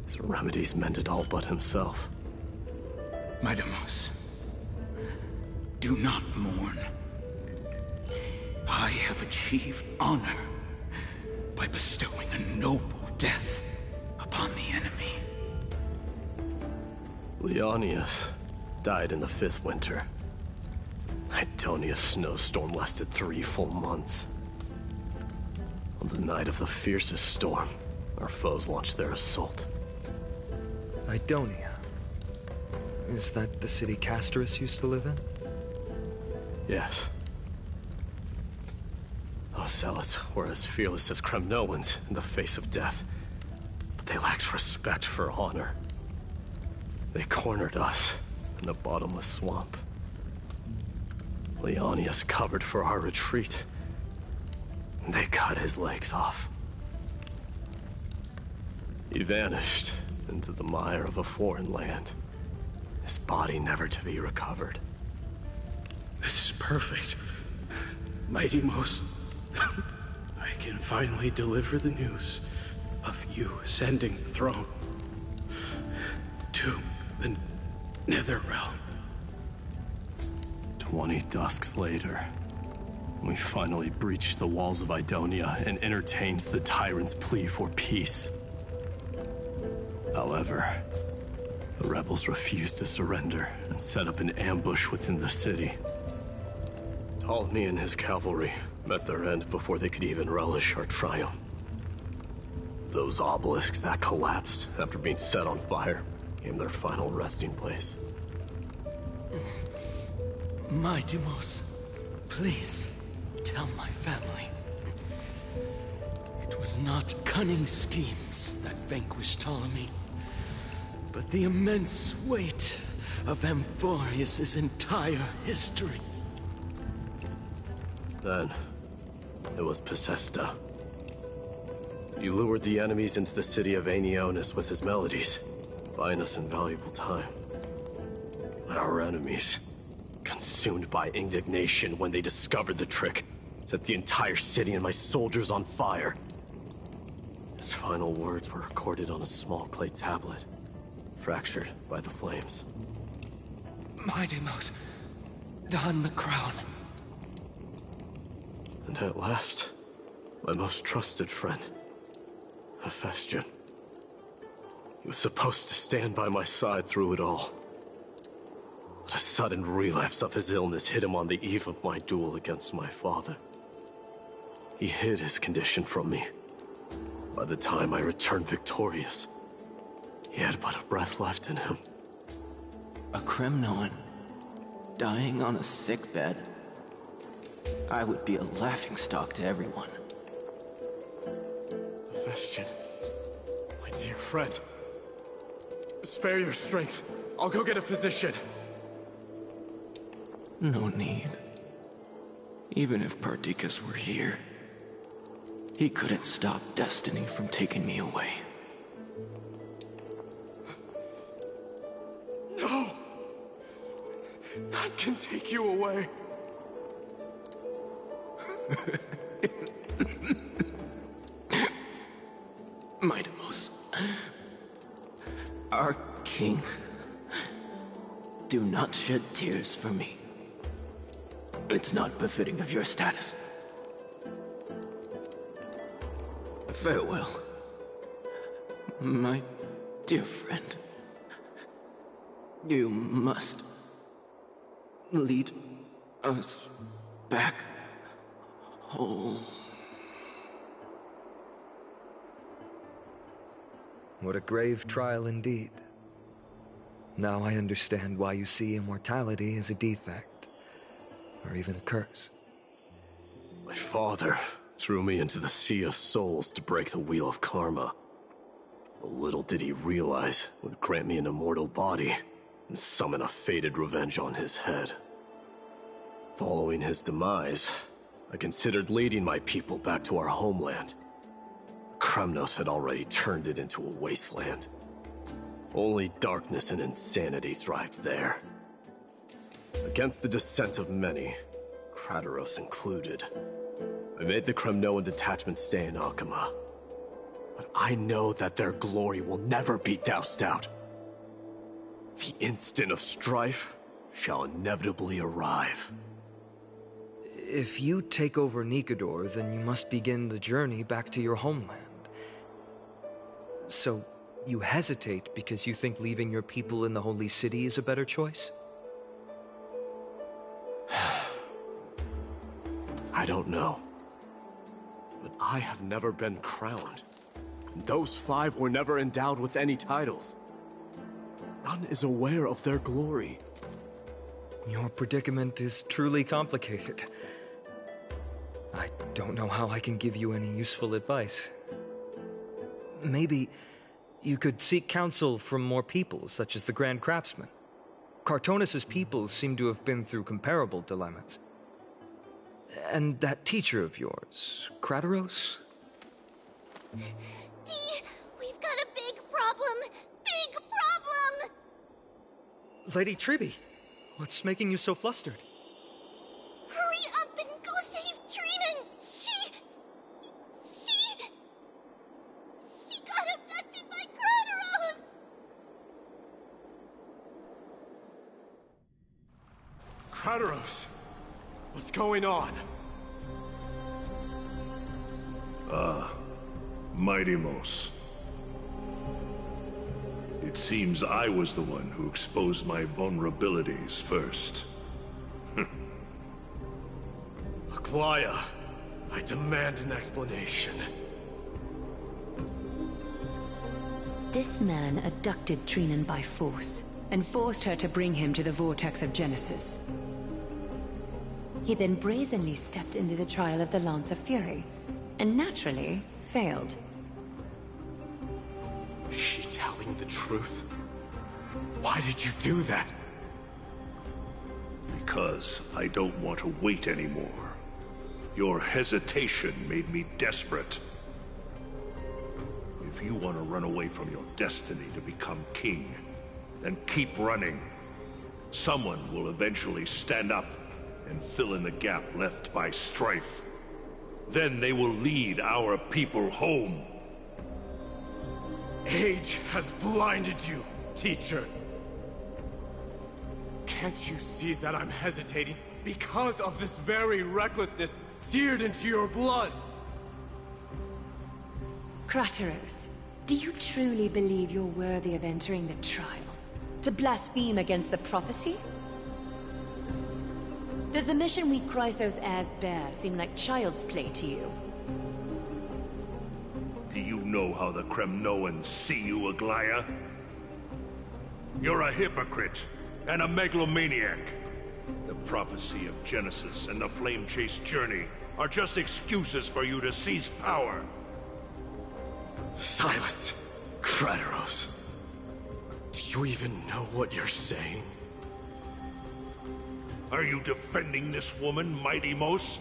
his remedies mended all but himself. Mightymouse, do not mourn. I have achieved honor by bestowing a noble death upon the enemy. Leonius died in the 5th winter. Idonia's snowstorm lasted 3 full months. On the night of the fiercest storm, our foes launched their assault. Idonia. Is that the city Castorus used to live in? Yes. Those zealots were as fearless as Kremnoans in the face of death, but they lacked respect for honor. They cornered us in a bottomless swamp. Leonius covered for our retreat. They cut his legs off. He vanished into the mire of a foreign land, his body never to be recovered. This is perfect. Mightymouse, I can finally deliver the news of you ascending the throne to the Netherrealm. 20 dusks later, we finally breached the walls of Idonia and entertained the tyrant's plea for peace. However, the rebels refused to surrender and set up an ambush within the city. Ptolemy and his cavalry met their end before they could even relish our triumph. Those obelisks that collapsed after being set on fire became their final resting place. Mightymouse, please, tell tell my family. It was not cunning schemes that vanquished Ptolemy, but the immense weight of Amphorius's entire history. Then, it was Pacesta. You lured the enemies into the city of Aeneonis with his melodies, buying us invaluable time. Our enemies, consumed by indignation when they discovered the trick, set the entire city and my soldiers on fire. His final words were recorded on a small clay tablet, fractured by the flames. Mightymost, don the crown. And at last, my most trusted friend, Hephaestion. He was supposed to stand by my side through it all. But a sudden relapse of his illness hit him on the eve of my duel against my father. He hid his condition from me. By the time I returned victorious, he had but a breath left in him. A Kremnoan dying on a sickbed. I would be a laughingstock to everyone. Hephaestion, my dear friend. Spare your strength. I'll go get a physician. No need. Even if Perdiccas were here, he couldn't stop destiny from taking me away. No! None can take you away. Mightymost, our king, do not shed tears for me. It's not befitting of your status. Farewell, my dear friend. You must lead us back home. What a grave trial indeed. Now I understand why you see immortality as a defect, or even a curse. My father threw me into the sea of souls to break the wheel of karma. But little did he realize it would grant me an immortal body and summon a fated revenge on his head. Following his demise, I considered leading my people back to our homeland. Kremnos had already turned it into a wasteland. Only darkness and insanity thrived there. Against the dissent of many, Crateros included, I made the Kremnoan detachment stay in Akama. But I know that their glory will never be doused out. The instant of strife shall inevitably arrive. If you take over Nikador, then you must begin the journey back to your homeland. So, you hesitate because you think leaving your people in the Holy City is a better choice? I don't know. But I have never been crowned. Those 5 were never endowed with any titles. None is aware of their glory. Your predicament is truly complicated. I don't know how I can give you any useful advice. Maybe you could seek counsel from more peoples, such as the Grand Craftsman. Cartonis' peoples seem to have been through comparable dilemmas. And that teacher of yours, Crateros? Dee, we've got a big problem! Big problem! Lady Tribby, what's making you so flustered? Hurry up and go save Trinan! She got abducted by Crateros! Crateros! What's going on? Mightymost. It seems I was the one who exposed my vulnerabilities first. Aglaya, I demand an explanation. This man abducted Trinan by force, and forced her to bring him to the Vortex of Genesis. He then brazenly stepped into the trial of the Lance of Fury, and naturally failed. Is she telling the truth? Why did you do that? Because I don't want to wait anymore. Your hesitation made me desperate. If you want to run away from your destiny to become king, then keep running. Someone will eventually stand up and fill in the gap left by strife. Then they will lead our people home. Age has blinded you, teacher. Can't you see that I'm hesitating because of this very recklessness seared into your blood? Krateros, do you truly believe you're worthy of entering the trial? To blaspheme against the prophecy? Does the mission we Chrysos heirs bear seem like child's play to you? Do you know how the Kremnoans see you, Aglaya? You're a hypocrite and a megalomaniac. The prophecy of Genesis and the Flame Chase journey are just excuses for you to seize power. Silence, Krateros. Do you even know what you're saying? Are you defending this woman, Mighty Mos?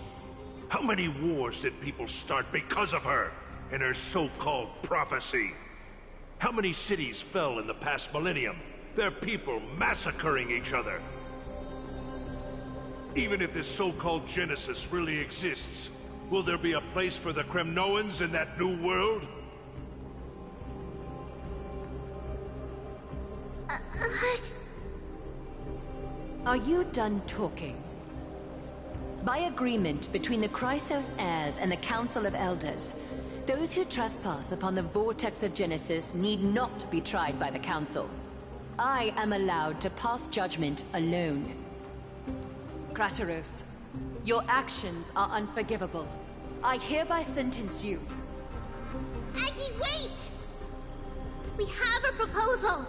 How many wars did people start because of her and her so-called prophecy? How many cities fell in the past millennium? Their people massacring each other. Even if this so-called Genesis really exists, will there be a place for the Kremnoans in that new world? Are you done talking? By agreement between the Chrysos heirs and the Council of Elders, those who trespass upon the vortex of Genesis need not be tried by the Council. I am allowed to pass judgment alone. Krateros, your actions are unforgivable. I hereby sentence you. Aggie, wait! We have a proposal!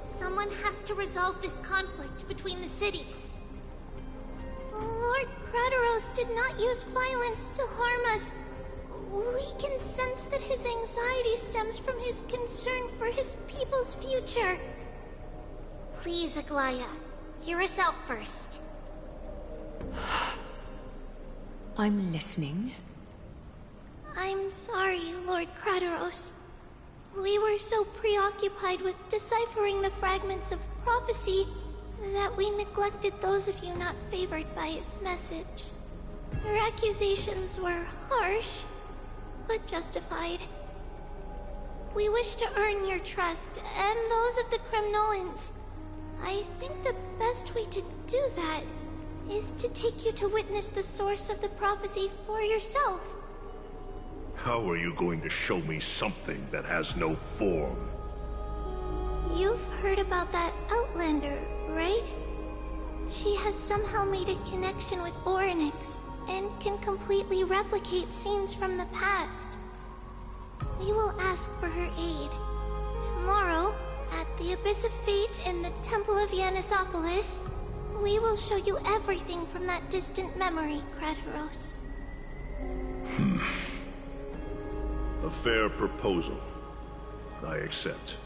Someone has to resolve this conflict between the cities. Lord Krateros did not use violence to harm us. We can sense that his anxiety stems from his concern for his people's future. Please, Aglaya, hear us out first. I'm listening. I'm sorry, Lord Krateros. We were so preoccupied with deciphering the fragments of prophecy that we neglected those of you not favored by its message. Your accusations were harsh, but justified. We wish to earn your trust, and those of the Kremnoans. I think the best way to do that is to take you to witness the source of the prophecy for yourself. How are you going to show me something that has no form? You've heard about that Outlander, right? She has somehow made a connection with Orynyx and can completely replicate scenes from the past. We will ask for her aid. Tomorrow, at the Abyss of Fate in the Temple of Yanisopolis, we will show you everything from that distant memory, Krateros. A fair proposal. I accept.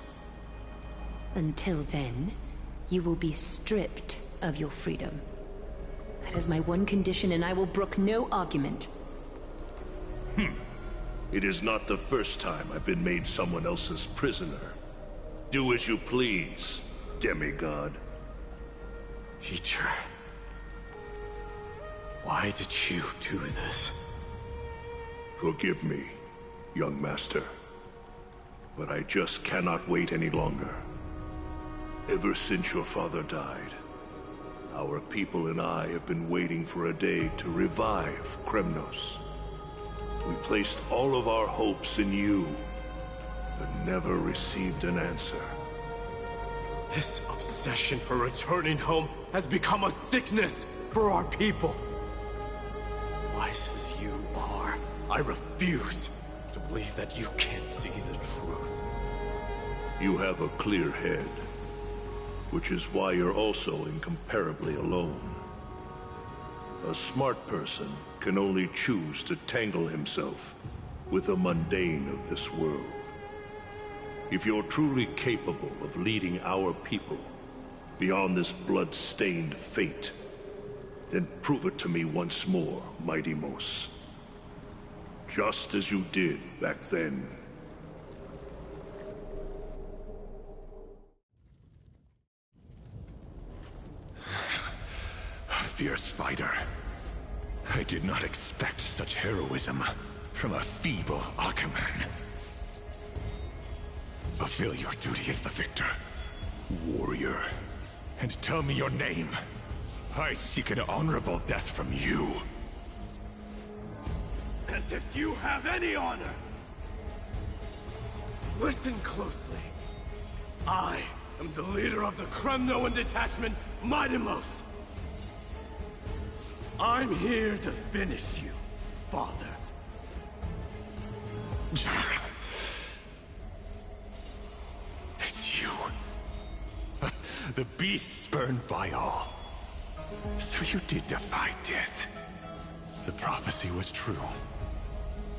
Until then, you will be stripped of your freedom. That is my one condition, and I will brook no argument. It is not the first time I've been made someone else's prisoner. Do as you please, demigod. Teacher, why did you do this? Forgive me, young master. But I just cannot wait any longer. Ever since your father died, our people and I have been waiting for a day to revive Kremnos. We placed all of our hopes in you, but never received an answer. This obsession for returning home has become a sickness for our people. Wise as you are, I refuse to believe that you can't see the truth. You have a clear head, which is why you're also incomparably alone. A smart person can only choose to tangle himself with the mundane of this world. If you're truly capable of leading our people beyond this blood-stained fate, then prove it to me once more, Mighty Mos. Just as you did back then. A fierce fighter. I did not expect such heroism from a feeble Akaman. Fulfill your duty as the victor, warrior, and tell me your name. I seek an honorable death from you. As if you have any honor! Listen closely. I am the leader of the Kremnoan detachment, Mighty Mos. I'm here to finish you, father. It's you. The beast spurned by all. So you did defy death. The prophecy was true.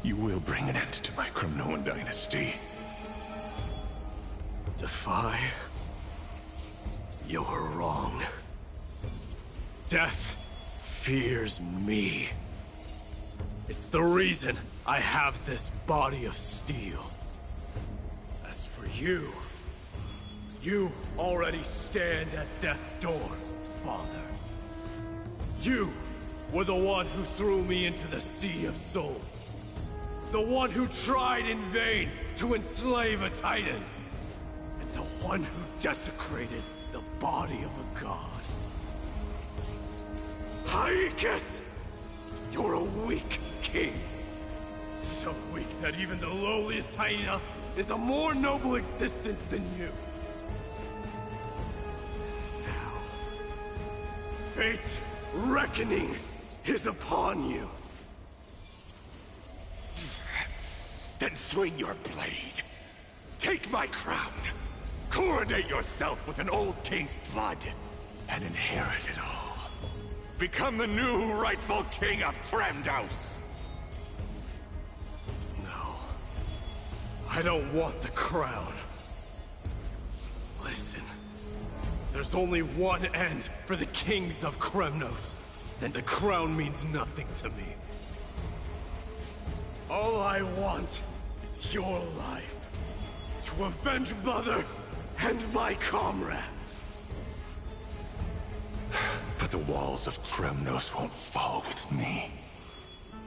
You will bring an end to my Kremnoan dynasty. Defy? You're wrong. Death fears me. It's the reason I have this body of steel. As for you, you already stand at death's door, father. You were the one who threw me into the Sea of Souls. The one who tried in vain to enslave a Titan. And the one who desecrated the body of a god. Haikis! You're a weak king. So weak that even the lowliest hyena is a more noble existence than you. Now, fate's reckoning is upon you. Then swing your blade. Take my crown. Coronate yourself with an old king's blood and inherit it all. Become the new rightful king of Kremnos. No. I don't want the crown. Listen. There's only one end for the kings of Kremnos. Then the crown means nothing to me. All I want is your life. To avenge Mother and my comrades. But the walls of Kremnos won't fall with me.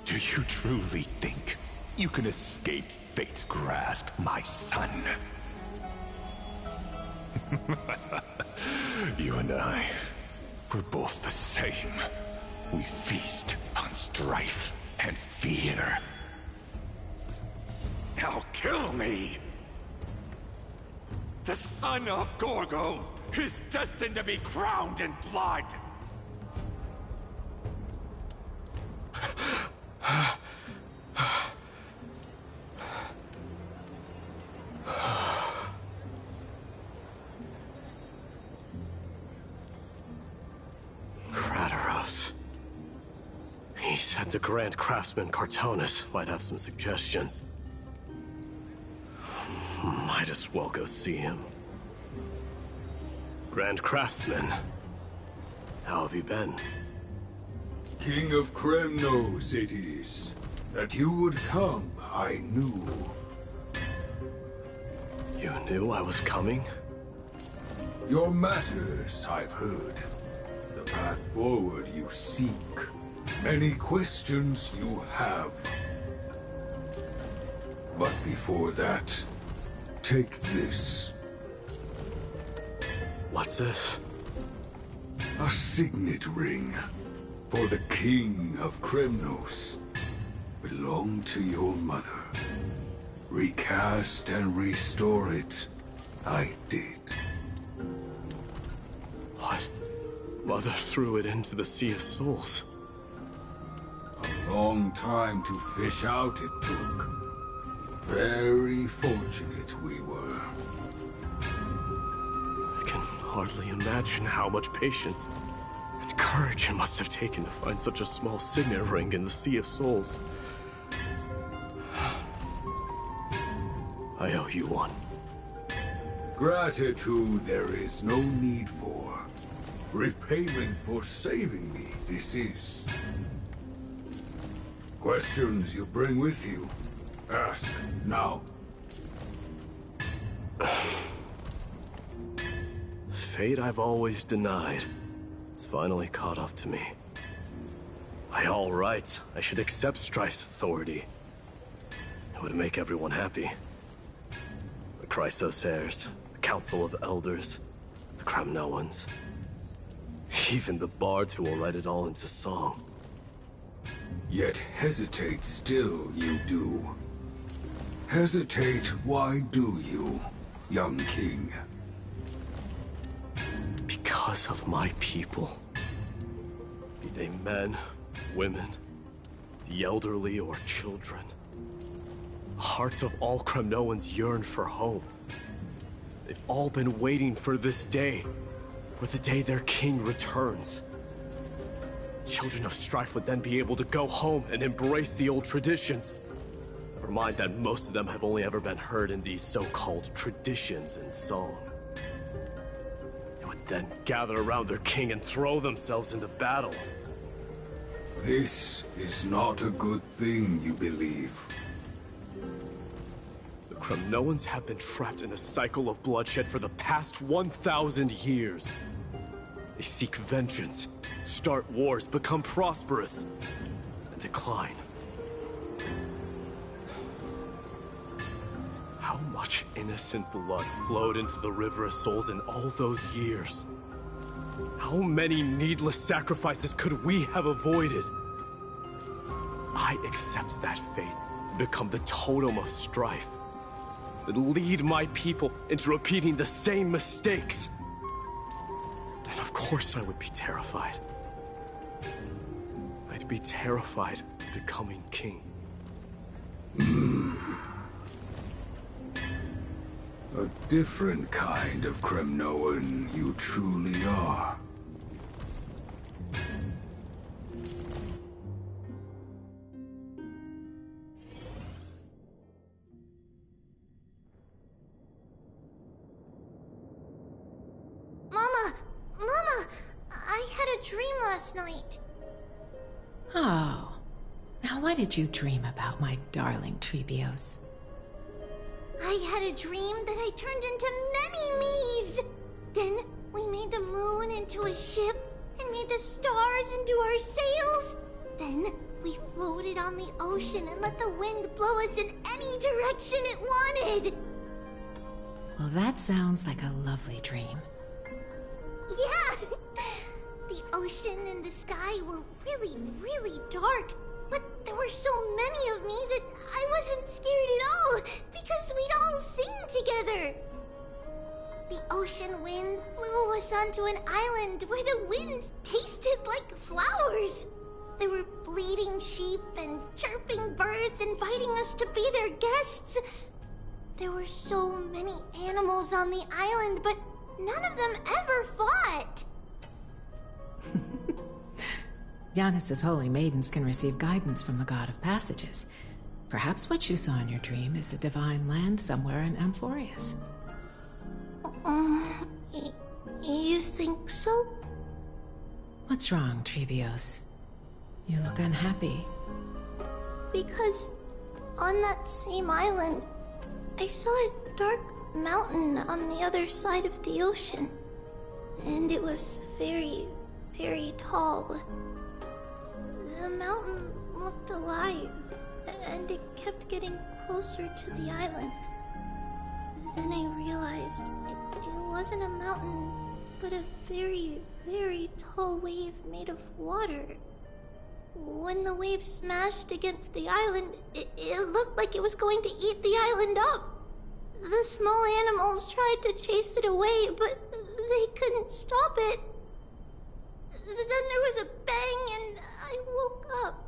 Do you truly think you can escape fate's grasp, my son? You and I, we're both the same. We feast on strife and fear. Now kill me! The son of Gorgo is destined to be crowned in blood! Kratos. He said the Grand Craftsman Cartonus might have some suggestions. Might as well go see him. Grand Craftsman, how have you been? King of Kremnos it is. That you would come, I knew. You knew I was coming? Your matters, I've heard. The path forward you seek. Many questions you have. But before that, take this. What's this? A signet ring. For the King of Kremnos. Belonged to your mother. Recast and restore it. I did. What? Mother threw it into the Sea of Souls. A long time to fish out it took. Very fortunate we were. I can hardly imagine how much patience and courage it must have taken to find such a small signet ring in the Sea of Souls. I owe you one. Gratitude there is no need for. Repayment for saving me, this is. Questions you bring with you? Ask, now. Fate I've always denied. It's finally caught up to me. By all rights, I should accept Strife's authority. It would make everyone happy. The Chrysos heirs, the Council of Elders, the Kremnoans. Even the bards who will write it all into song. Yet hesitate still you do. Hesitate, why do you, young king? Because of my people. Be they men, women, the elderly, or children. The hearts of all Kremnoans yearn for home. They've all been waiting for this day, for the day their king returns. Children of Strife would then be able to go home and embrace the old traditions. Never mind that most of them have only ever been heard in these so-called traditions in song. They would then gather around their king and throw themselves into battle. This is not a good thing, you believe. The Kremnoans have been trapped in a cycle of bloodshed for the past 1,000 years. They seek vengeance, start wars, become prosperous, and decline. How much innocent blood flowed into the River of Souls in all those years? How many needless sacrifices could we have avoided? I accept that fate and become the totem of strife, and lead my people into repeating the same mistakes. And of course I would be terrified. I'd be terrified of becoming king. A different kind of Kremnoan you truly are. Mama, I had a dream last night. Oh. Now what did you dream about, my darling Trebios? I had a dream that I turned into many me's. Then we made the moon into a ship and made the stars into our sails. Then we floated on the ocean and let the wind blow us in any direction it wanted. Well, that sounds like a lovely dream. Yeah! The ocean and the sky were really, really dark. But there were so many of me that I wasn't scared at all, because we'd all sing together. The ocean wind blew us onto an island where the wind tasted like flowers. There were bleating sheep and chirping birds inviting us to be their guests. There were so many animals on the island, but none of them ever fought. Giannis's holy maidens can receive guidance from the God of Passages. Perhaps what you saw in your dream is a divine land somewhere in Amphorius. You think so? What's wrong, Trebios? You look unhappy. Because on that same island, I saw a dark mountain on the other side of the ocean. And it was very, very tall. The mountain looked alive, and it kept getting closer to the island. Then I realized it wasn't a mountain, but a very, very tall wave made of water. When the wave smashed against the island, it looked like it was going to eat the island up. The small animals tried to chase it away, but they couldn't stop it. Then there was a bang and I woke up.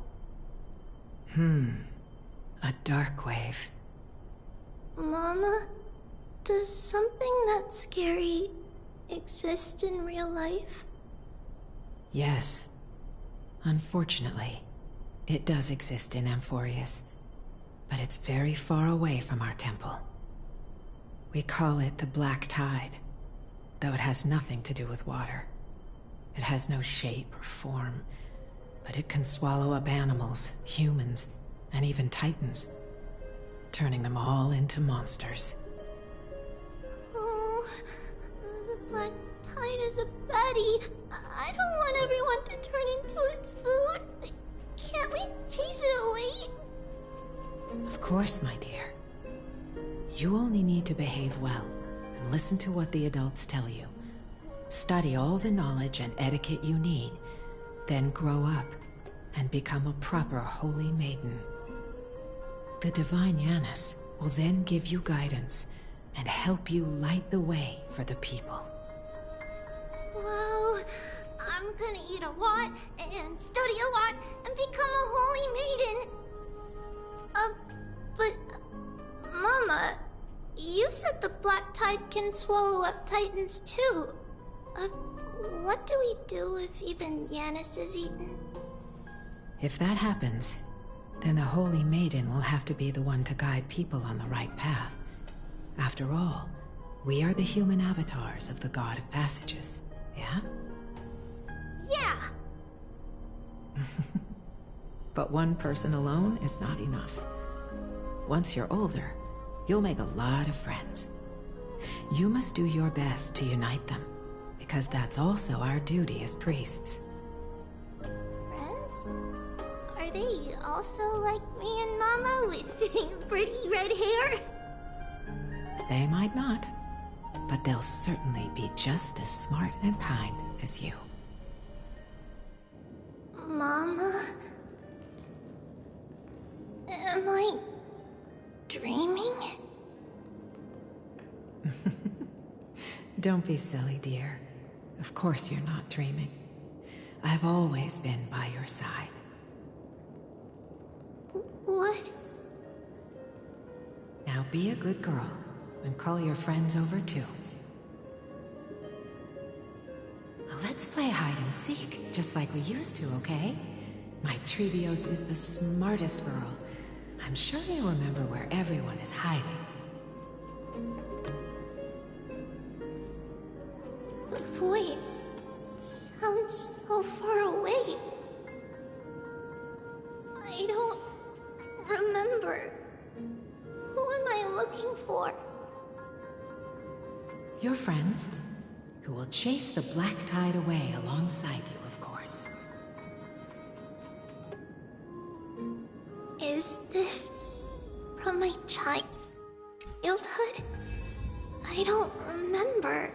A dark wave. Mama, does something that scary exist in real life? Yes. Unfortunately, it does exist in Amphorius, but it's very far away from our temple. We call it the Black Tide, though it has nothing to do with water. It has no shape or form, but it can swallow up animals, humans, and even titans, turning them all into monsters. Oh, the Black Tide is a baddie. I don't want everyone to turn into its food. Can't we chase it away? Of course, my dear. You only need to behave well and listen to what the adults tell you. Study all the knowledge and etiquette you need, then grow up and become a proper holy maiden. The divine Yanis will then give you guidance and help you light the way for the people. Wow, I'm gonna eat a lot and study a lot and become a holy maiden. But Mama, you said the Black Tide can swallow up titans too. What do we do if even Yanis is eaten? If that happens, then the Holy Maiden will have to be the one to guide people on the right path. After all, we are the human avatars of the God of Passages, yeah? Yeah! But one person alone is not enough. Once you're older, you'll make a lot of friends. You must do your best to unite them, because that's also our duty as priests. Friends? Are they also like me and Mama with pretty red hair? They might not, but they'll certainly be just as smart and kind as you. Mama? Am I dreaming? Don't be silly, dear. Of course you're not dreaming. I've always been by your side. What? Now be a good girl and call your friends over too. Let's play hide and seek, just like we used to, okay? My Trebios is the smartest girl. I'm sure you remember where everyone is hiding. The voice sounds so far away. I don't remember. Who am I looking for? Your friends, who will chase the Black Tide away alongside you, of course. Is this from my childhood? I don't remember.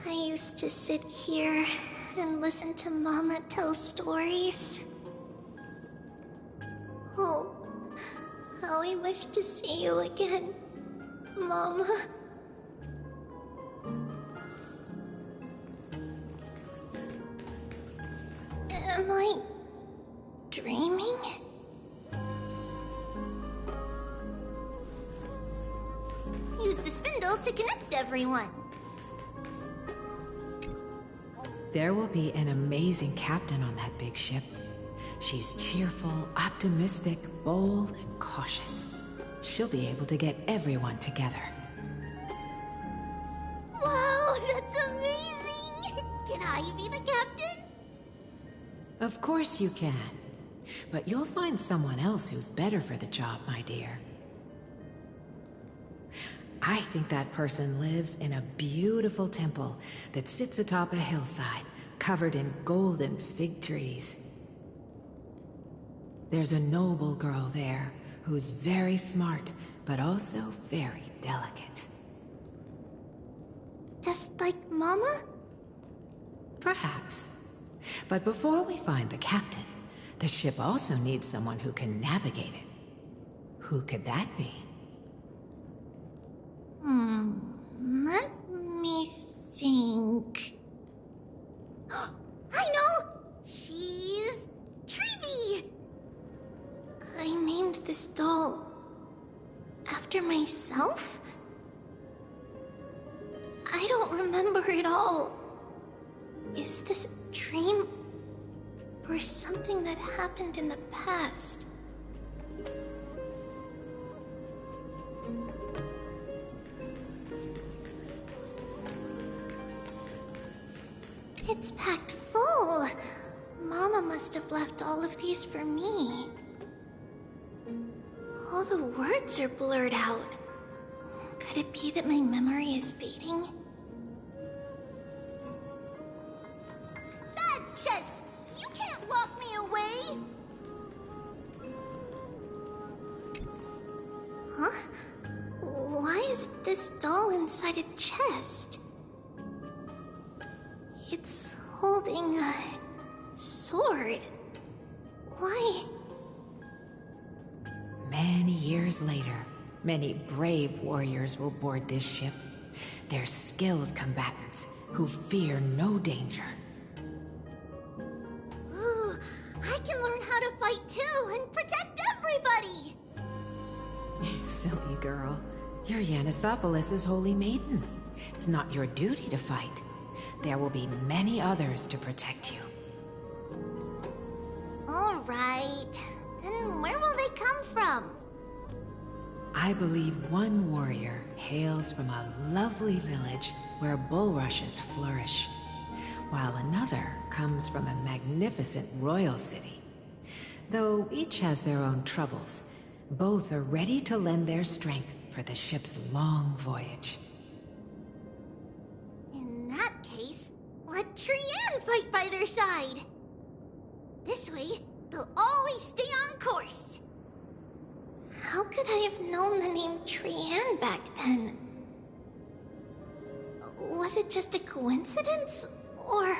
I used to sit here and listen to Mama tell stories. Oh, how I wish to see you again, Mama. Am I dreaming? Use the spindle to connect everyone. There will be an amazing captain on that big ship. She's cheerful, optimistic, bold, and cautious. She'll be able to get everyone together. Wow, that's amazing! Can I be the captain? Of course you can. But you'll find someone else who's better for the job, my dear. I think that person lives in a beautiful temple that sits atop a hillside, covered in golden fig trees. There's a noble girl there who's very smart, but also very delicate. Just like Mama? Perhaps. But before we find the captain, the ship also needs someone who can navigate it. Who could that be? Let me think. I know! She's Treeby! I named this doll after myself? I don't remember it all. Is this a dream? Or something that happened in the past? It's packed full. Mama must have left all of these for me. All the words are blurred out. Could it be that my memory is fading? Bad chest! You can't lock me away! Huh? Why is this doll inside a chest? It's holding a sword. Why? Many years later, many brave warriors will board this ship. They're skilled combatants who fear no danger. Ooh, I can learn how to fight too and protect everybody! Silly girl. You're Yanisopoulos' holy maiden. It's not your duty to fight. There will be many others to protect you. Alright. Then where will they come from? I believe one warrior hails from a lovely village where bulrushes flourish, while another comes from a magnificent royal city. Though each has their own troubles, both are ready to lend their strength for the ship's long voyage. In that case, let Trian fight by their side. This way, they'll always stay on course. How could I have known the name Trian back then? Was it just a coincidence, or...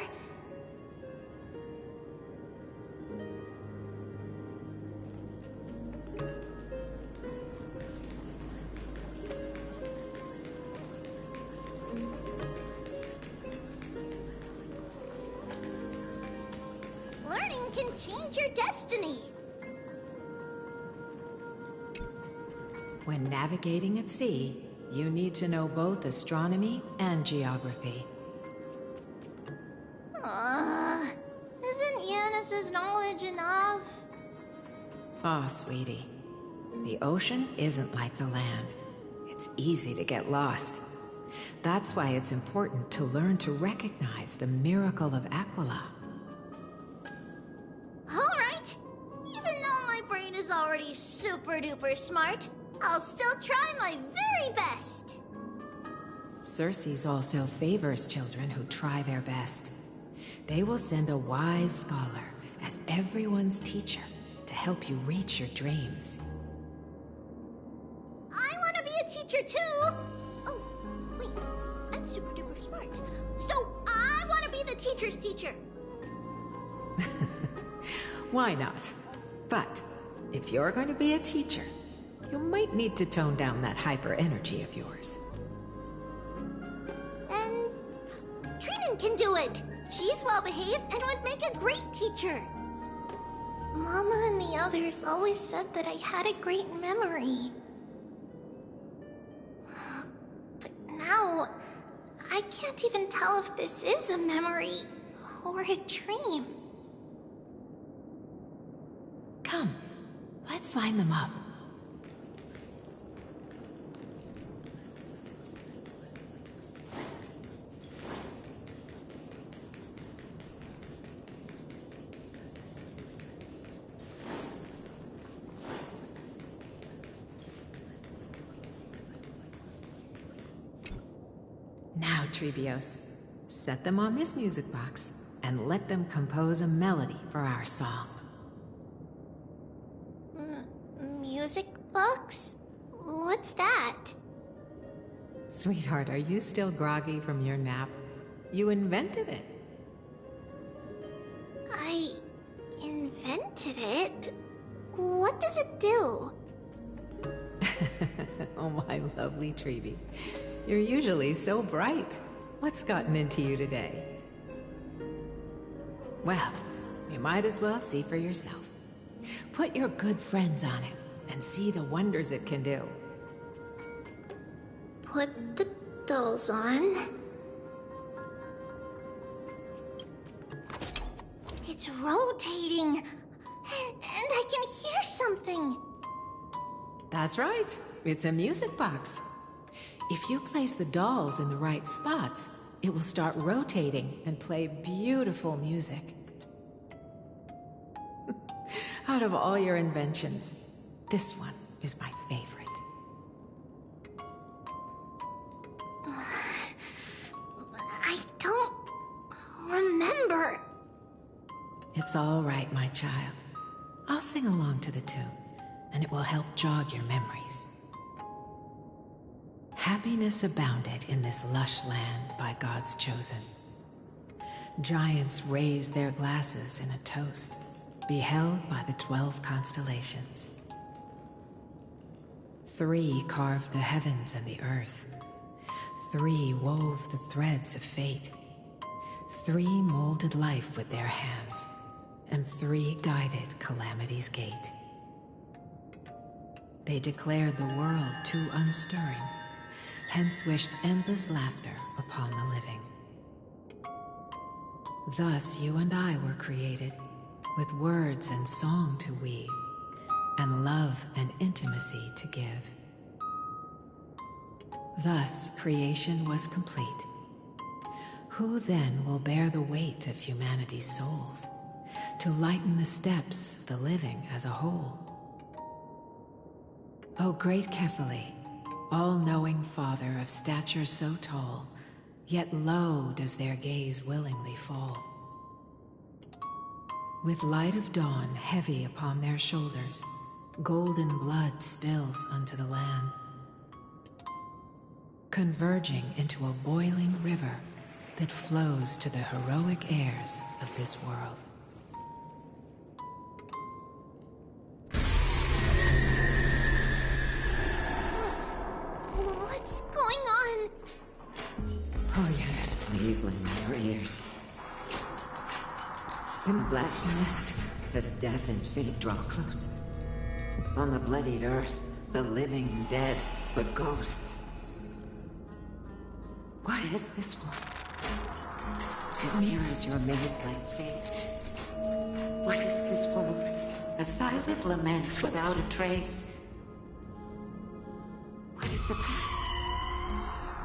Learning can change your destiny. When navigating at sea, you need to know both astronomy and geography. Isn't Yanis's knowledge enough? Aw, sweetie. The ocean isn't like the land. It's easy to get lost. That's why it's important to learn to recognize the miracle of Aquila. Alright! Even though my brain is already super duper smart, I'll still try my very best! Circe also favors children who try their best. They will send a wise scholar as everyone's teacher to help you reach your dreams. I want to be a teacher too! Oh, wait, I'm super duper smart. So I want to be the teacher's teacher! Why not? But if you're going to be a teacher, you might need to tone down that hyper energy of yours. And Trinan can do it! She's well behaved and would make a great teacher. Mama and the others always said that I had a great memory. But now, I can't even tell if this is a memory or a dream. Come, let's line them up. Now, Trebios, set them on this music box and let them compose a melody for our song. Music box? What's that? Sweetheart, are you still groggy from your nap? You invented it. I invented it? What does it do? Oh, my lovely Trebi. You're usually so bright. What's gotten into you today? Well, you might as well see for yourself. Put your good friends on it and see the wonders it can do. Put the dolls on. It's rotating. And I can hear something. That's right. It's a music box. If you place the dolls in the right spots, it will start rotating and play beautiful music. Out of all your inventions, this one is my favorite. I don't remember. It's all right, my child. I'll sing along to the tune, and it will help jog your memories. Happiness abounded in this lush land by God's chosen. Giants raised their glasses in a toast, beheld by the 12 constellations. 3 carved the heavens and the earth. 3 wove the threads of fate. 3 molded life with their hands, and 3 guided calamity's gate. They declared the world too unstirring, hence wished endless laughter upon the living. Thus you and I were created, with words and song to weave, and love and intimacy to give. Thus creation was complete. Who then will bear the weight of humanity's souls, to lighten the steps of the living as a whole? O great Kefali, all-knowing Father of stature so tall, yet low does their gaze willingly fall. With light of dawn heavy upon their shoulders, golden blood spills unto the land, converging into a boiling river that flows to the heroic heirs of this world. What's going on? Oh yes, please lend me your ears. In black mist, as death and fate draw close. On the bloodied earth, the living and dead, but ghosts. What is this world? It mirrors your maze-like fate. What is this world? A silent lament without a trace. What is the past?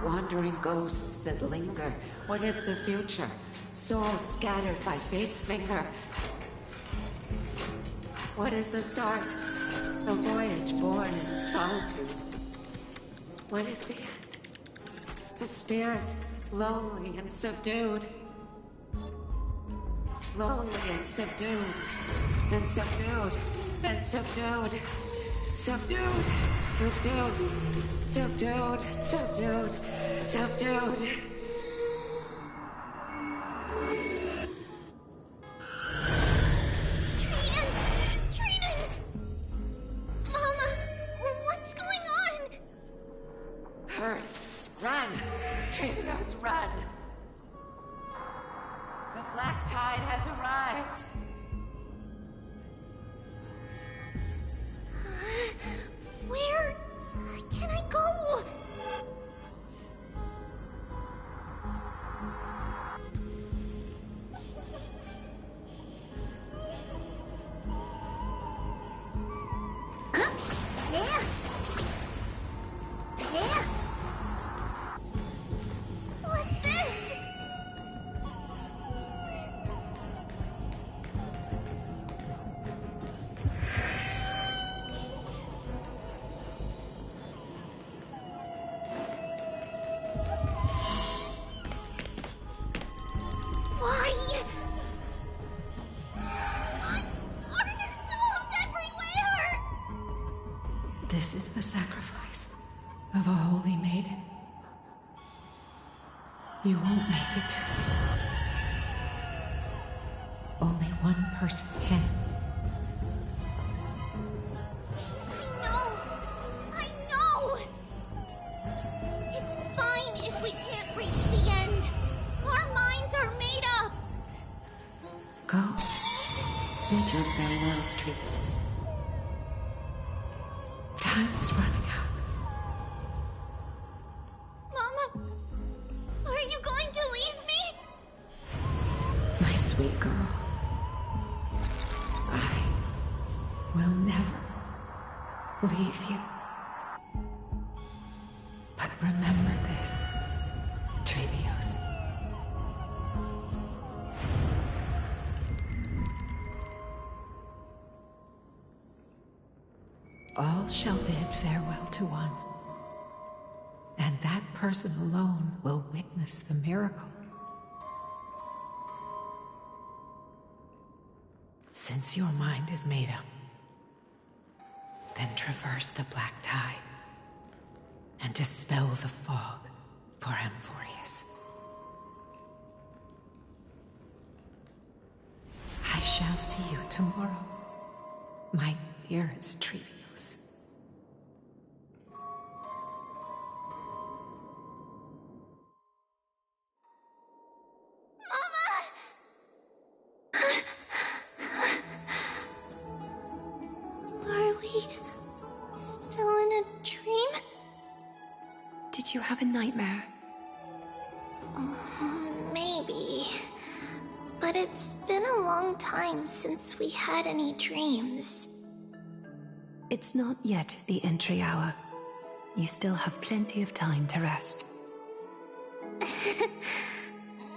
Wandering ghosts that linger. What is the future? Souls scattered by fate's finger. What is the start? A voyage born in solitude. What is the end? The spirit, lonely and subdued. Lonely and subdued. And subdued. And subdued. Subdued. Subdued. Subdued. Subdued. Subdued. Run! The black tide has arrived! Where can I go? This is the sacrifice of a holy maiden. You won't make it to the top. Only one person can. I know! It's fine if we can't reach the end. Our minds are made up. Go. Bid your farewells, trees. Time is running out. Mama, are you going to leave me? My sweet girl, will never leave you. But remember this, Trevios. All shall bid farewell to one, and that person alone will witness the miracle. Since your mind is made up, then traverse the black tide and dispel the fog for Amphorius. I shall see you tomorrow, my dearest Trevios. Are we still in a dream? Did you have a nightmare? Maybe. But it's been a long time since we had any dreams. It's not yet the entry hour. You still have plenty of time to rest.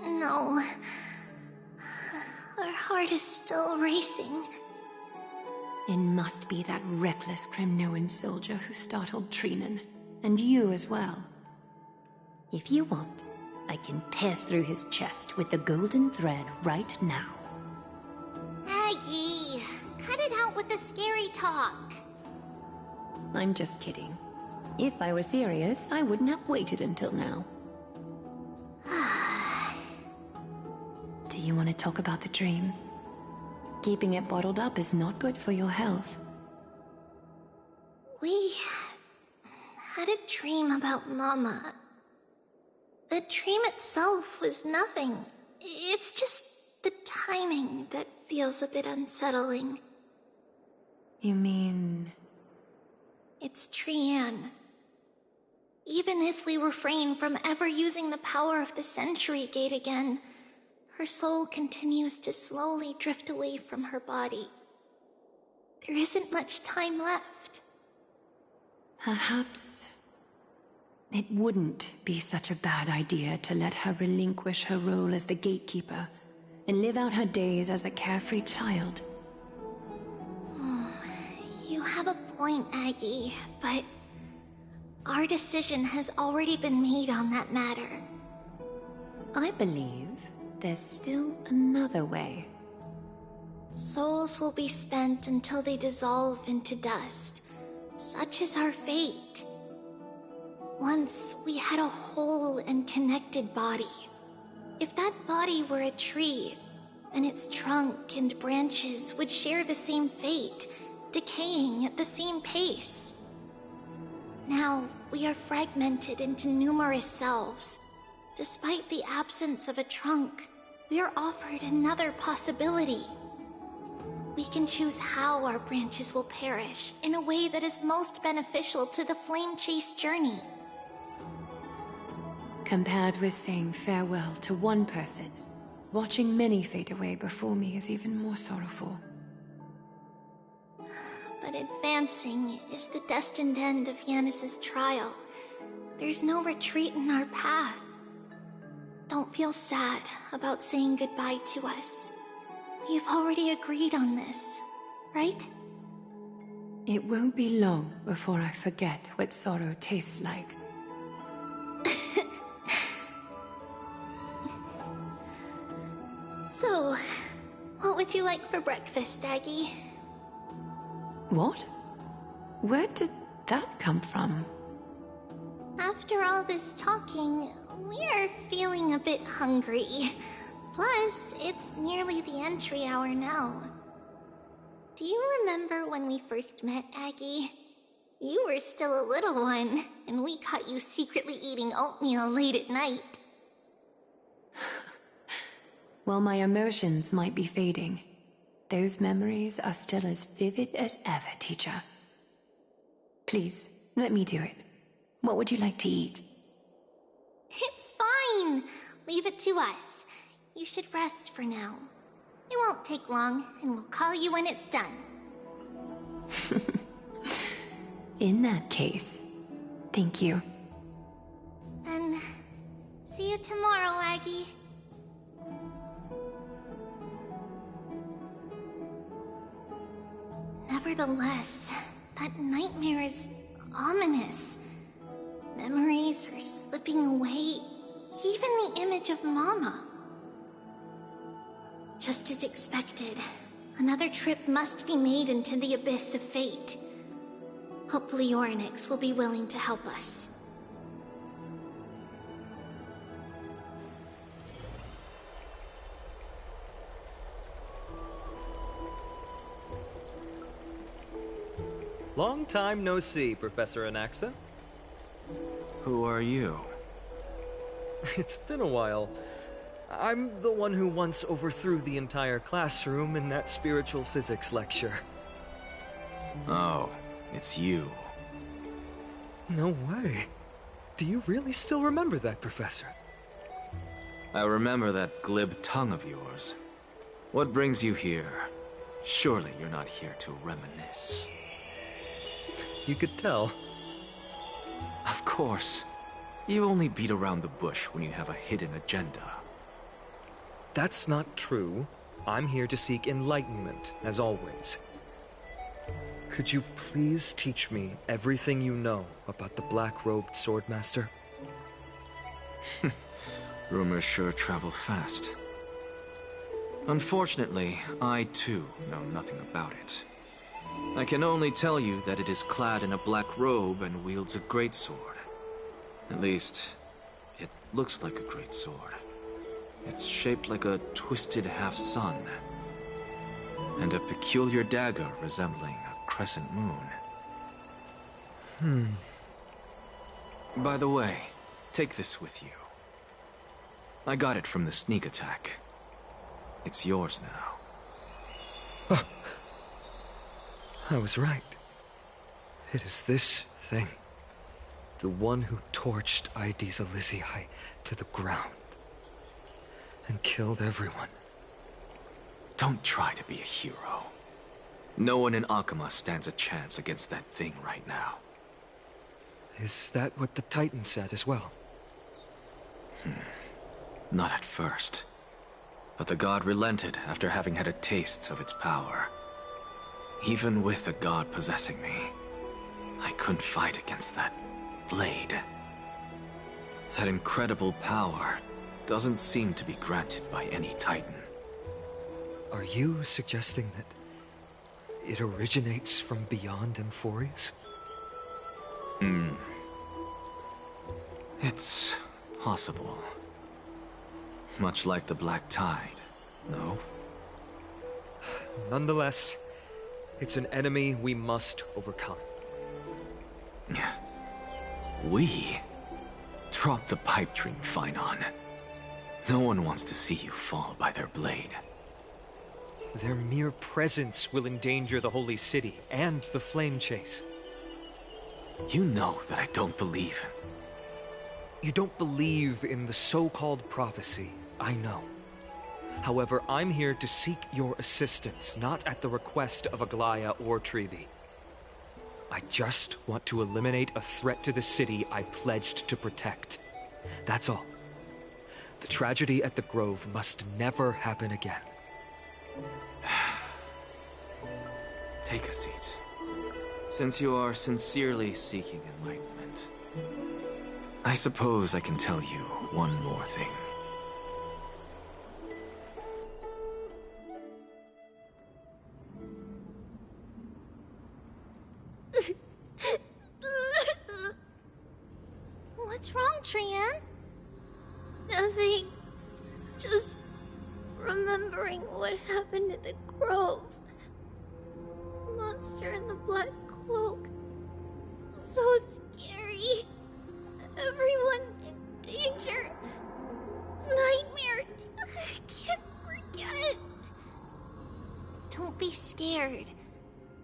No. Our heart is still racing. It must be that reckless Kremnoan soldier who startled Trinan. And you as well. If you want, I can pass through his chest with the golden thread right now. Aggie, cut it out with the scary talk. I'm just kidding. If I were serious, I wouldn't have waited until now. Do you want to talk about the dream? Keeping it bottled up is not good for your health. We had a dream about Mama. The dream itself was nothing. It's just the timing that feels a bit unsettling. You mean... It's Trian. Even if we refrain from ever using the power of the Century Gate again, her soul continues to slowly drift away from her body. There isn't much time left. Perhaps it wouldn't be such a bad idea to let her relinquish her role as the gatekeeper and live out her days as a carefree child. You have a point, Aggie, but our decision has already been made on that matter. I believe there's still another way. Souls will be spent until they dissolve into dust. Such is our fate. Once we had a whole and connected body. If that body were a tree, and its trunk and branches would share the same fate, decaying at the same pace. Now, we are fragmented into numerous selves. Despite the absence of a trunk, we are offered another possibility. We can choose how our branches will perish in a way that is most beneficial to the Flame Chase journey. Compared with saying farewell to one person, watching many fade away before me is even more sorrowful. But advancing is the destined end of Yanis's trial. There's no retreat in our path. Don't feel sad about saying goodbye to us. We've already agreed on this, right? It won't be long before I forget what sorrow tastes like. So, what would you like for breakfast, Aggie? What? Where did that come from? After all this talking, we are feeling a bit hungry. Plus, it's nearly the entry hour now. Do you remember when we first met, Aggie? You were still a little one, and we caught you secretly eating oatmeal late at night. While my emotions might be fading, those memories are still as vivid as ever, teacher. Please, let me do it. What would you like to eat? It's fine. Leave it to us. You should rest for now. It won't take long, and we'll call you when it's done. In that case, thank you. Then, see you tomorrow, Aggie. Nevertheless, that nightmare is ominous. Memories are slipping away, even the image of Mama. Just as expected, another trip must be made into the abyss of fate. Hopefully Orynyx will be willing to help us. Long time no see, Professor Anaxa. Who are you? It's been a while. I'm the one who once overthrew the entire classroom in that spiritual physics lecture. Oh, it's you. No way. Do you really still remember that, Professor? I remember that glib tongue of yours. What brings you here? Surely you're not here to reminisce. You could tell. Of course. You only beat around the bush when you have a hidden agenda. That's not true. I'm here to seek enlightenment, as always. Could you please teach me everything you know about the black-robed swordmaster? Rumors sure travel fast. Unfortunately, I too know nothing about it. I can only tell you that it is clad in a black robe and wields a greatsword. At least, it looks like a greatsword. It's shaped like a twisted half-sun, and a peculiar dagger resembling a crescent moon. By the way, take this with you. I got it from the sneak attack. It's yours now. I was right. It is this thing. The one who torched Aedes Elysiae to the ground. And killed everyone. Don't try to be a hero. No one in Akama stands a chance against that thing right now. Is that what the Titan said as well? Not at first. But the god relented after having had a taste of its power. Even with the god possessing me, I couldn't fight against that blade. That incredible power doesn't seem to be granted by any Titan. Are you suggesting that it originates from beyond Amphorius? It's possible. Much like the Black Tide, no? Nonetheless, it's an enemy we must overcome. We? Drop the pipe dream, Phynon. No one wants to see you fall by their blade. Their mere presence will endanger the Holy City and the Flame Chase. You know that I don't believe. You don't believe in the so-called prophecy, I know. However, I'm here to seek your assistance, not at the request of Aglaya or Treeby. I just want to eliminate a threat to the city I pledged to protect. That's all. The tragedy at the Grove must never happen again. Take a seat. Since you are sincerely seeking enlightenment, I suppose I can tell you one more thing. What's wrong, Trian? Nothing. Just remembering what happened at the Grove. Monster in the black cloak. So scary. Everyone in danger. Nightmare. I can't forget. Don't be scared.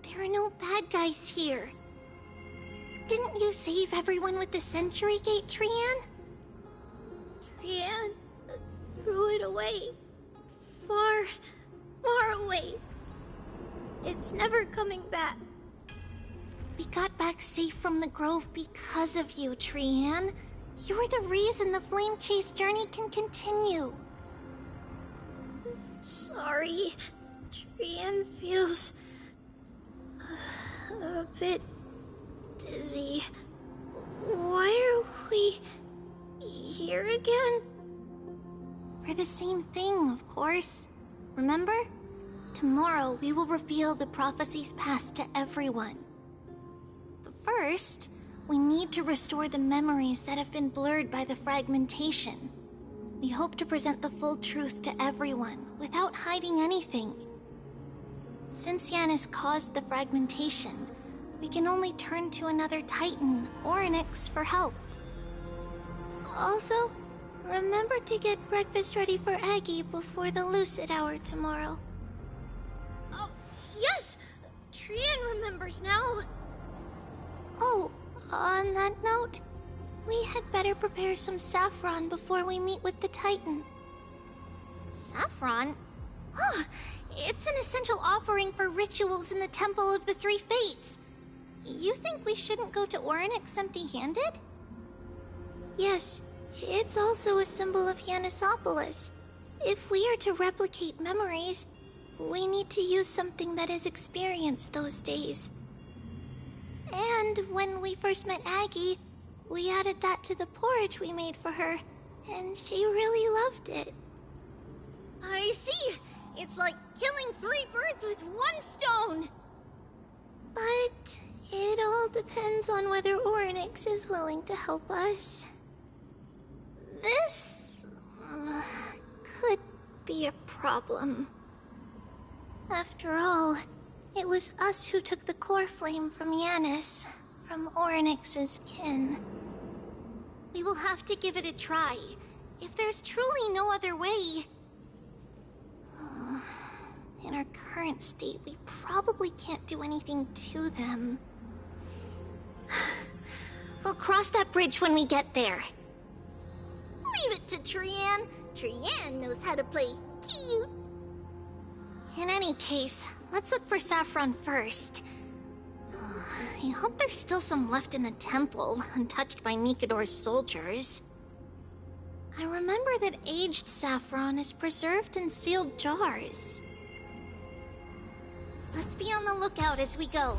There are no bad guys here. Didn't you save everyone with the Century Gate, Trian? Trian threw it away. Far, far away. It's never coming back. We got back safe from the grove because of you, Trian. You're the reason the flame chase journey can continue. Sorry. Trian feels a bit dizzy. Why are we here again? For the same thing, of course. Remember? Tomorrow we will reveal the prophecies past to everyone. But first, we need to restore the memories that have been blurred by the fragmentation. We hope to present the full truth to everyone without hiding anything. Since Yanis caused the fragmentation, we can only turn to another Titan, Orynyx, for help. Also, remember to get breakfast ready for Aggie before the lucid hour tomorrow. Oh, yes! Trian remembers now! Oh, on that note, we had better prepare some saffron before we meet with the Titan. Saffron? Huh, it's an essential offering for rituals in the Temple of the Three Fates. You think we shouldn't go to Orynyx empty-handed? Yes, it's also a symbol of Yanisopolis. If we are to replicate memories, we need to use something that has experienced those days. And when we first met Aggie, we added that to the porridge we made for her, and she really loved it. I see! It's like killing 3 birds with 1 stone! But it all depends on whether Orynyx is willing to help us. This could be a problem. After all, it was us who took the core flame from Yanis, from Orynyx's kin. We will have to give it a try. If there's truly no other way... In our current state, we probably can't do anything to them. We'll cross that bridge when we get there. Leave it to Trian. Trian knows how to play cute. In any case, let's look for saffron first. I hope there's still some left in the temple, untouched by Nikador's soldiers. I remember that aged saffron is preserved in sealed jars. Let's be on the lookout as we go.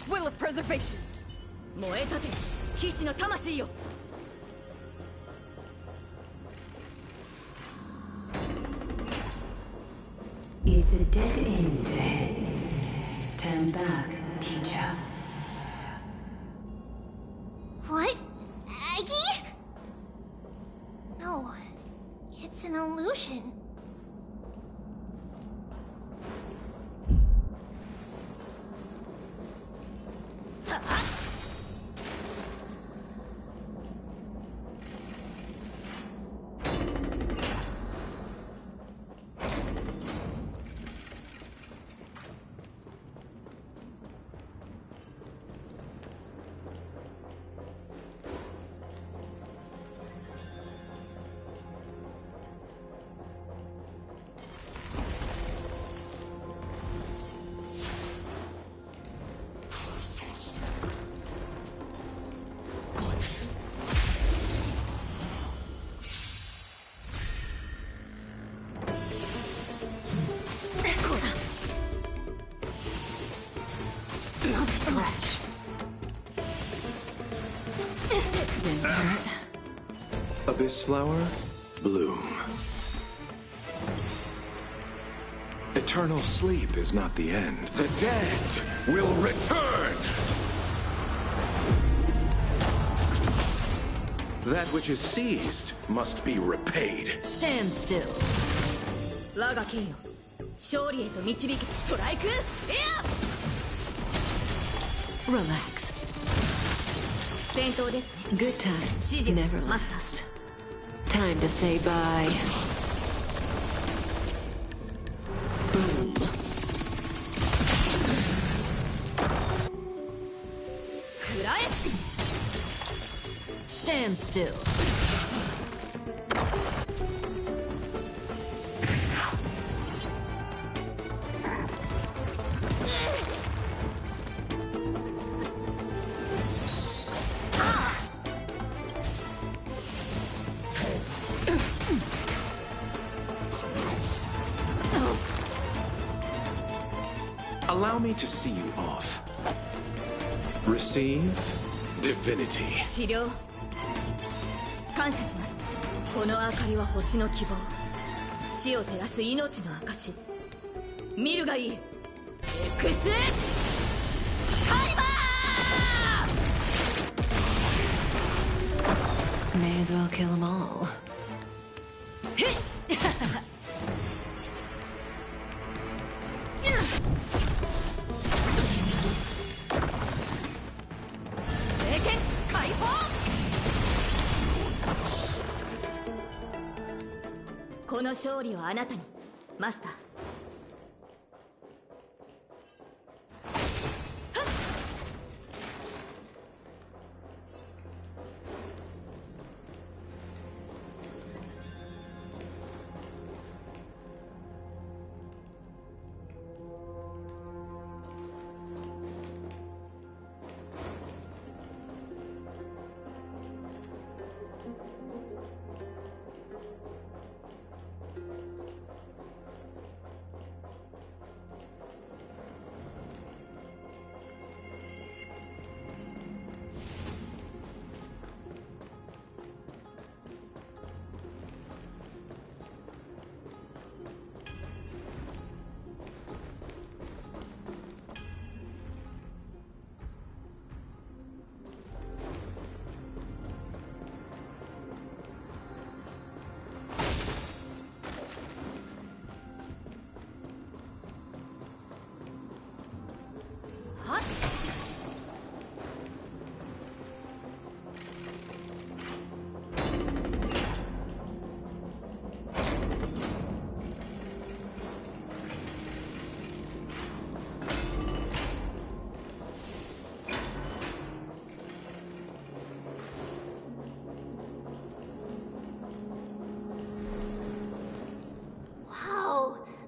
Will of preservation! 燃え立て、騎士の魂よ! It's a dead end ahead. Turn back, teacher. What? Aggie? No, it's an illusion. Abyss flower, bloom. Eternal sleep is not the end. The dead will return! That which is seized must be repaid. Stand still. 我が剣よ、勝利へと導きストライク。Relax. 戦闘ですね。 Good times never last. Time to say bye. Boom. Stand still. Allow me to see you off. Receive divinity. 治療感謝します。この明かりは星の希望、地を照らす命の証。見るがいい。エクスカリバー。 May as well kill them all. この勝利をあなたに、マスター。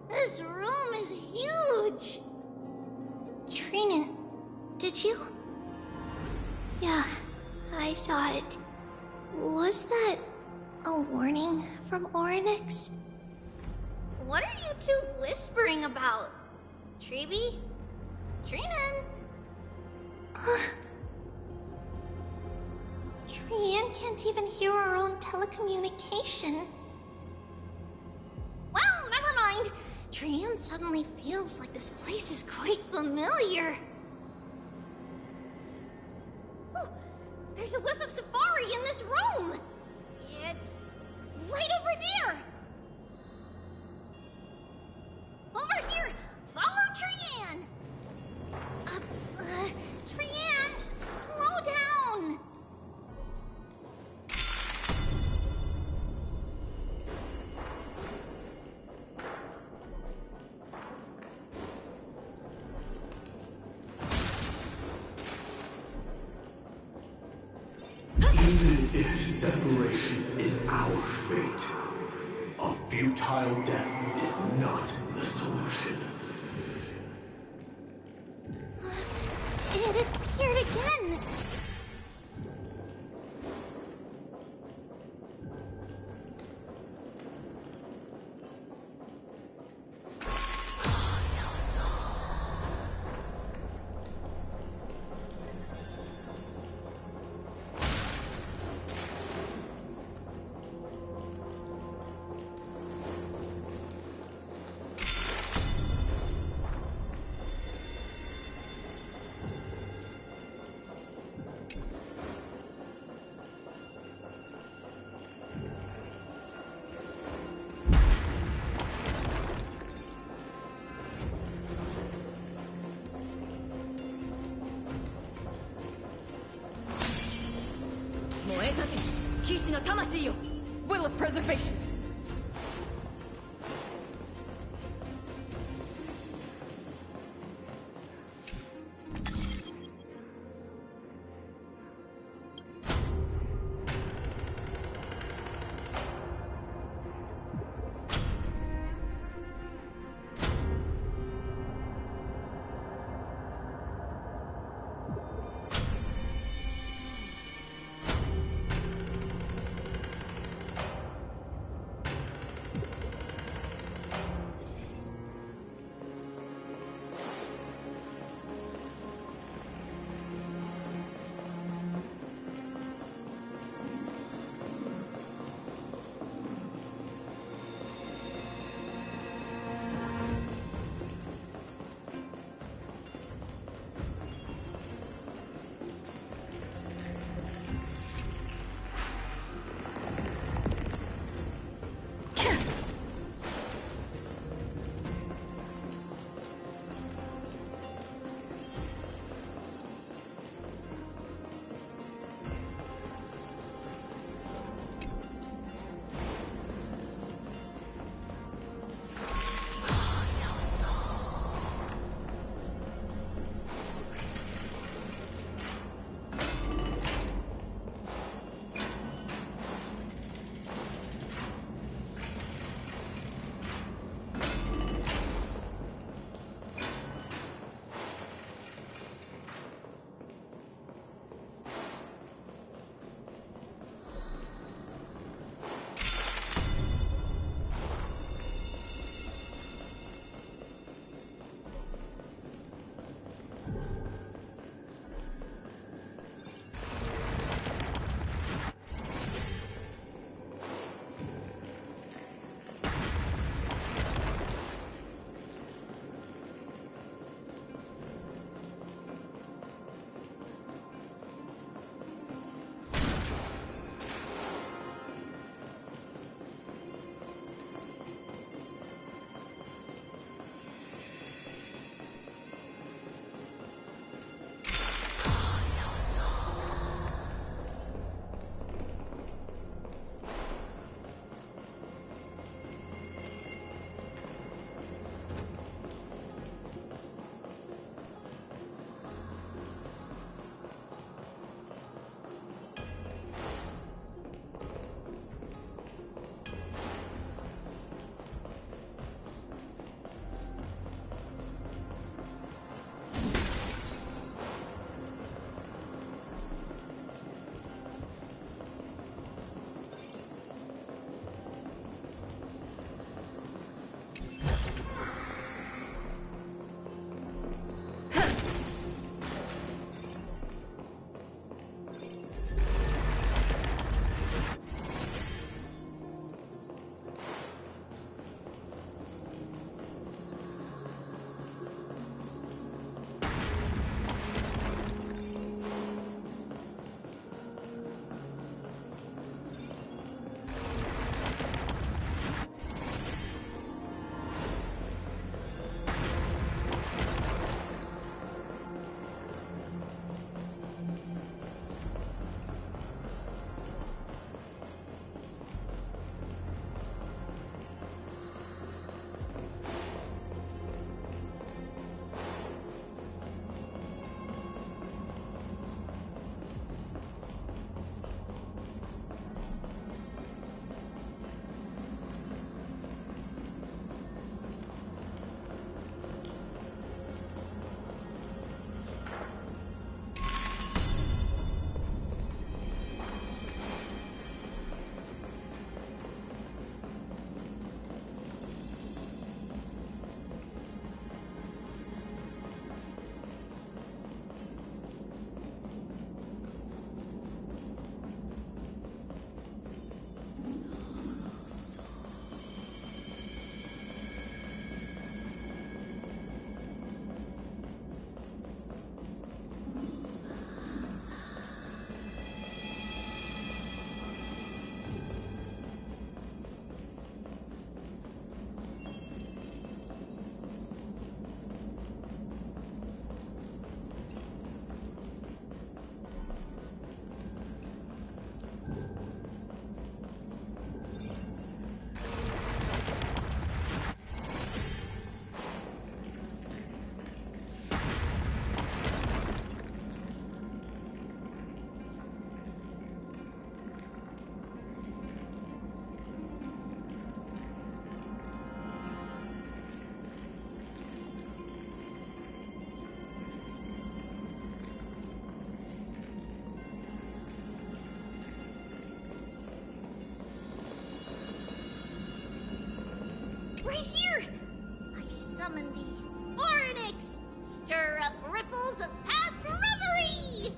This room is huge! Trina, did you? Yeah, I saw it. Was that a warning from Orynyx? What are you two whispering about? Treeby? Trina? Trian can't even hear our own telecommunication. Well, never mind. Trian suddenly feels like this place is quite familiar. Oh, there's a whiff of safari in this room. It's right over there. Over here, follow Trian. Trian, slow down. Even if separation is our fate, a futile death is not the solution. It appeared again. 燃えたて騎士の魂よ Will of preservation right here! I summon thee, Orynyx! Stir up ripples of past reverie!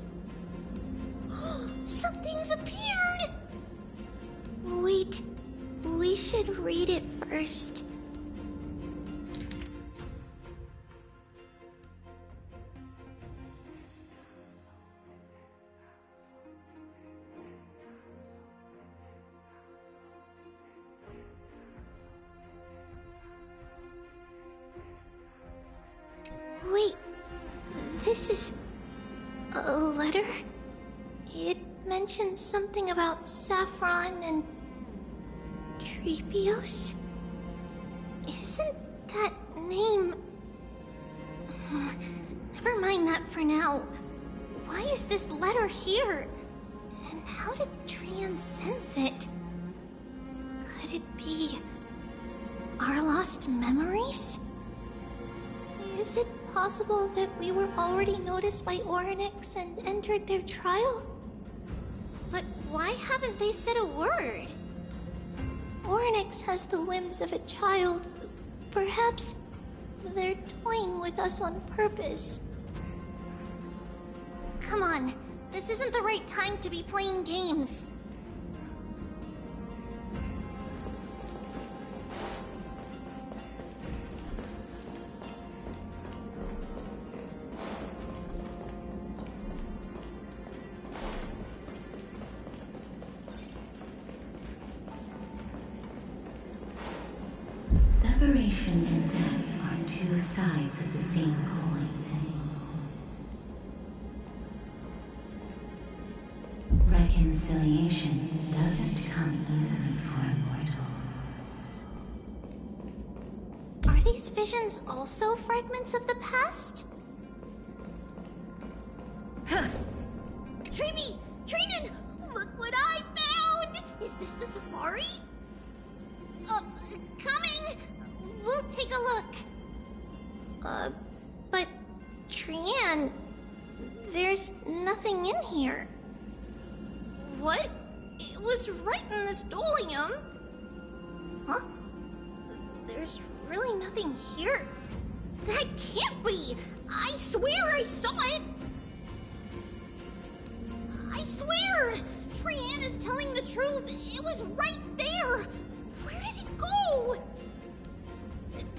Something's appeared! Wait, we should read it first. Wait, this is a letter? It mentions something about Saffron and Treebios? Isn't that name... Never mind that for now. Why is this letter here? And how did Trian sense it? Could it be our lost memories? Is it possible that we were already noticed by Orynyx and entered their trial? But why haven't they said a word? Orynyx has the whims of a child. Perhaps they're toying with us on purpose. Come on, this isn't the right time to be playing games. Separation and death are two sides of the same coin. Reconciliation doesn't come easily for a mortal. Are these visions also fragments of the past? Treeby! Trinan! Look what I found! Is this the safari? Coming! We'll take a look. But Trian, there's nothing in here. What? It was right in the stolium. Huh? There's really nothing here. That can't be! I swear I saw it! I swear! Trian is telling the truth. It was right there! Where did it go?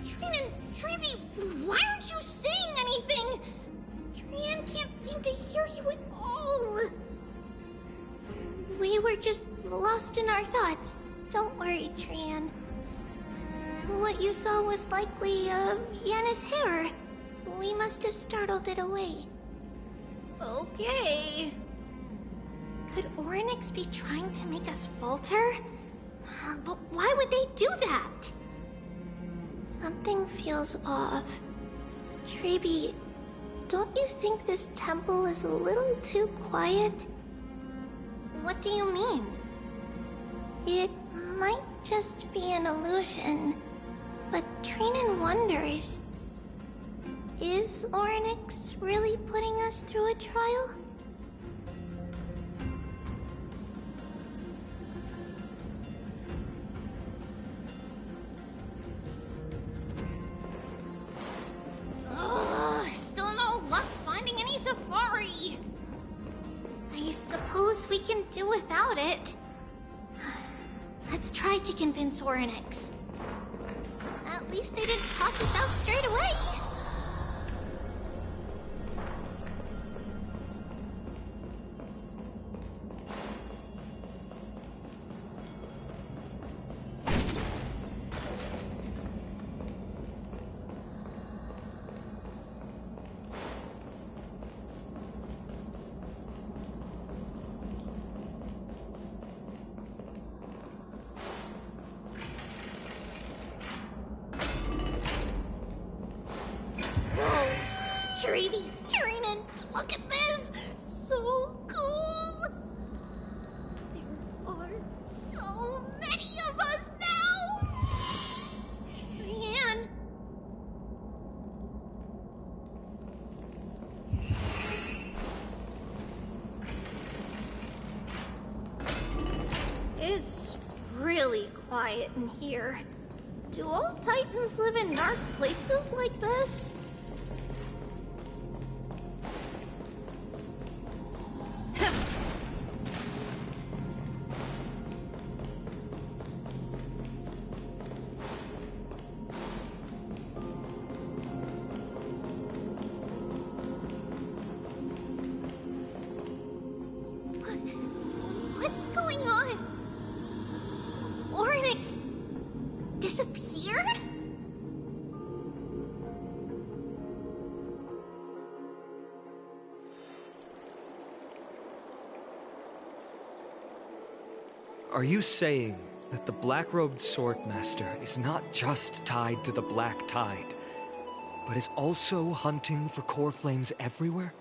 Trinan, Treeby, why aren't you saying anything? Trian can't seem to hear you at all. We were just lost in our thoughts. Don't worry, Trian. What you saw was likely, Yana's hair. We must have startled it away. Okay. Could Orynyx be trying to make us falter? But why would they do that? Something feels off. Treeby, don't you think this temple is a little too quiet? What do you mean? It might just be an illusion, but Trinan wonders, is Orynyx really putting us through a trial? Still no luck finding any safari. I suppose we can do without it. Let's try to convince Orynyx. At least they didn't toss us out straight away. Treeby, Trinan, look at this! So cool! There are so many of us now! Trian! It's really quiet in here. Do all Titans live in dark places like this? What's going on? Oryx disappeared? Are you saying that the black-robed swordmaster is not just tied to the Black Tide, but is also hunting for core flames everywhere?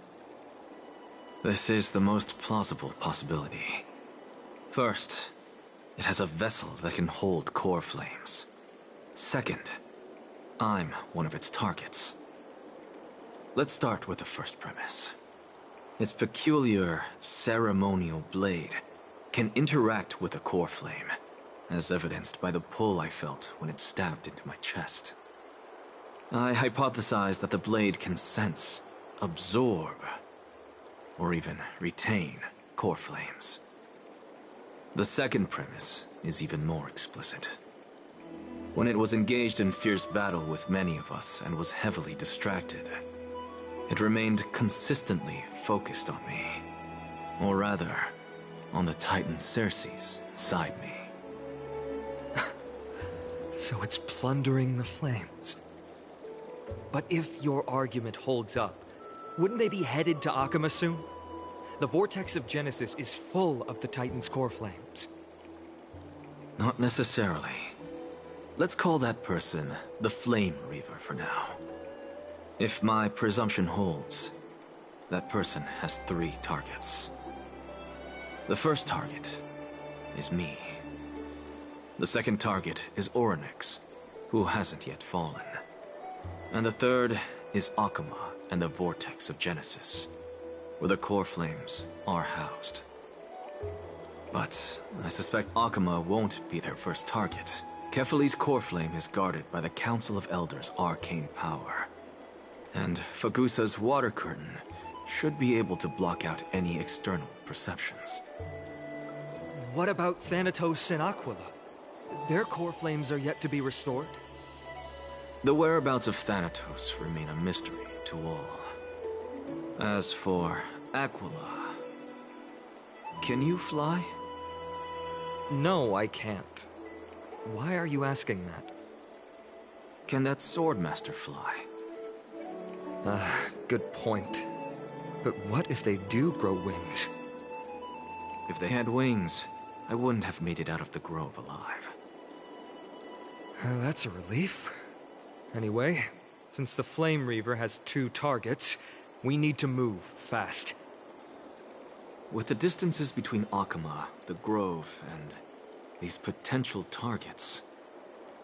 This is the most plausible possibility. First, it has a vessel that can hold core flames. Second, I'm one of its targets. Let's start with the first premise. Its peculiar ceremonial blade can interact with a core flame, as evidenced by the pull I felt when it stabbed into my chest. I hypothesized that the blade can sense, absorb, or even retain core flames. The second premise is even more explicit. When it was engaged in fierce battle with many of us and was heavily distracted, it remained consistently focused on me. Or rather, on the Titan Circes inside me. So it's plundering the flames. But if your argument holds up, wouldn't they be headed to Akama soon? The vortex of Genesis is full of the Titan's core flames. Not necessarily. Let's call that person the Flame Reaver for now. If my presumption holds, that person has 3 targets. The first target is me. The second target is Oryx, who hasn't yet fallen. And the third is Akama and the Vortex of Genesis, where the core flames are housed. But I suspect Akama won't be their first target. Kefali's core flame is guarded by the Council of Elders' arcane power. And Fagusa's water curtain should be able to block out any external perceptions. What about Thanatos and Aquila? Their core flames are yet to be restored? The whereabouts of Thanatos remain a mystery to all. As for Aquila, can you fly? No, I can't. Why are you asking that? Can that Swordmaster fly? Good point. But what if they do grow wings? If they had wings, I wouldn't have made it out of the grove alive. That's a relief. Anyway, since the Flame Reaver has 2 targets, we need to move fast. With the distances between Akama, the grove, and these potential targets,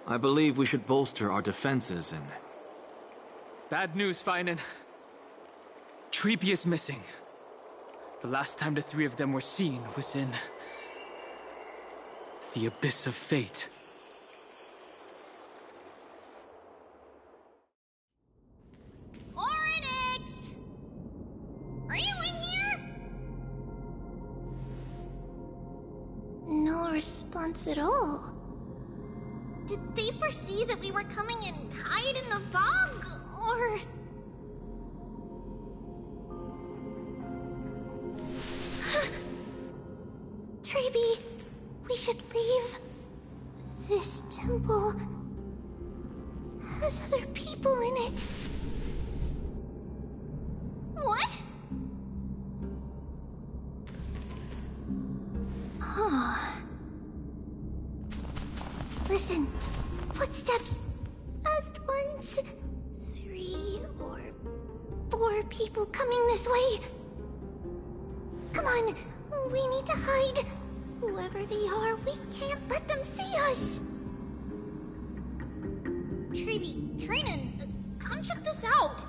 I believe we should bolster our defenses and... Bad news, Finan. Treepy is missing. The last time the 3 of them were seen was in... the Abyss of Fate. Oryx! Are you in here? No response at all. Did they foresee that we were coming and hide in the fog, or... Treeby, we should leave. This temple has other people in it. What? Oh. Listen, footsteps. Fast ones. 3 or 4 people coming this way. Come on, we need to hide. Whoever they are, we can't let them see us. Treeby, Trinan, come check this out.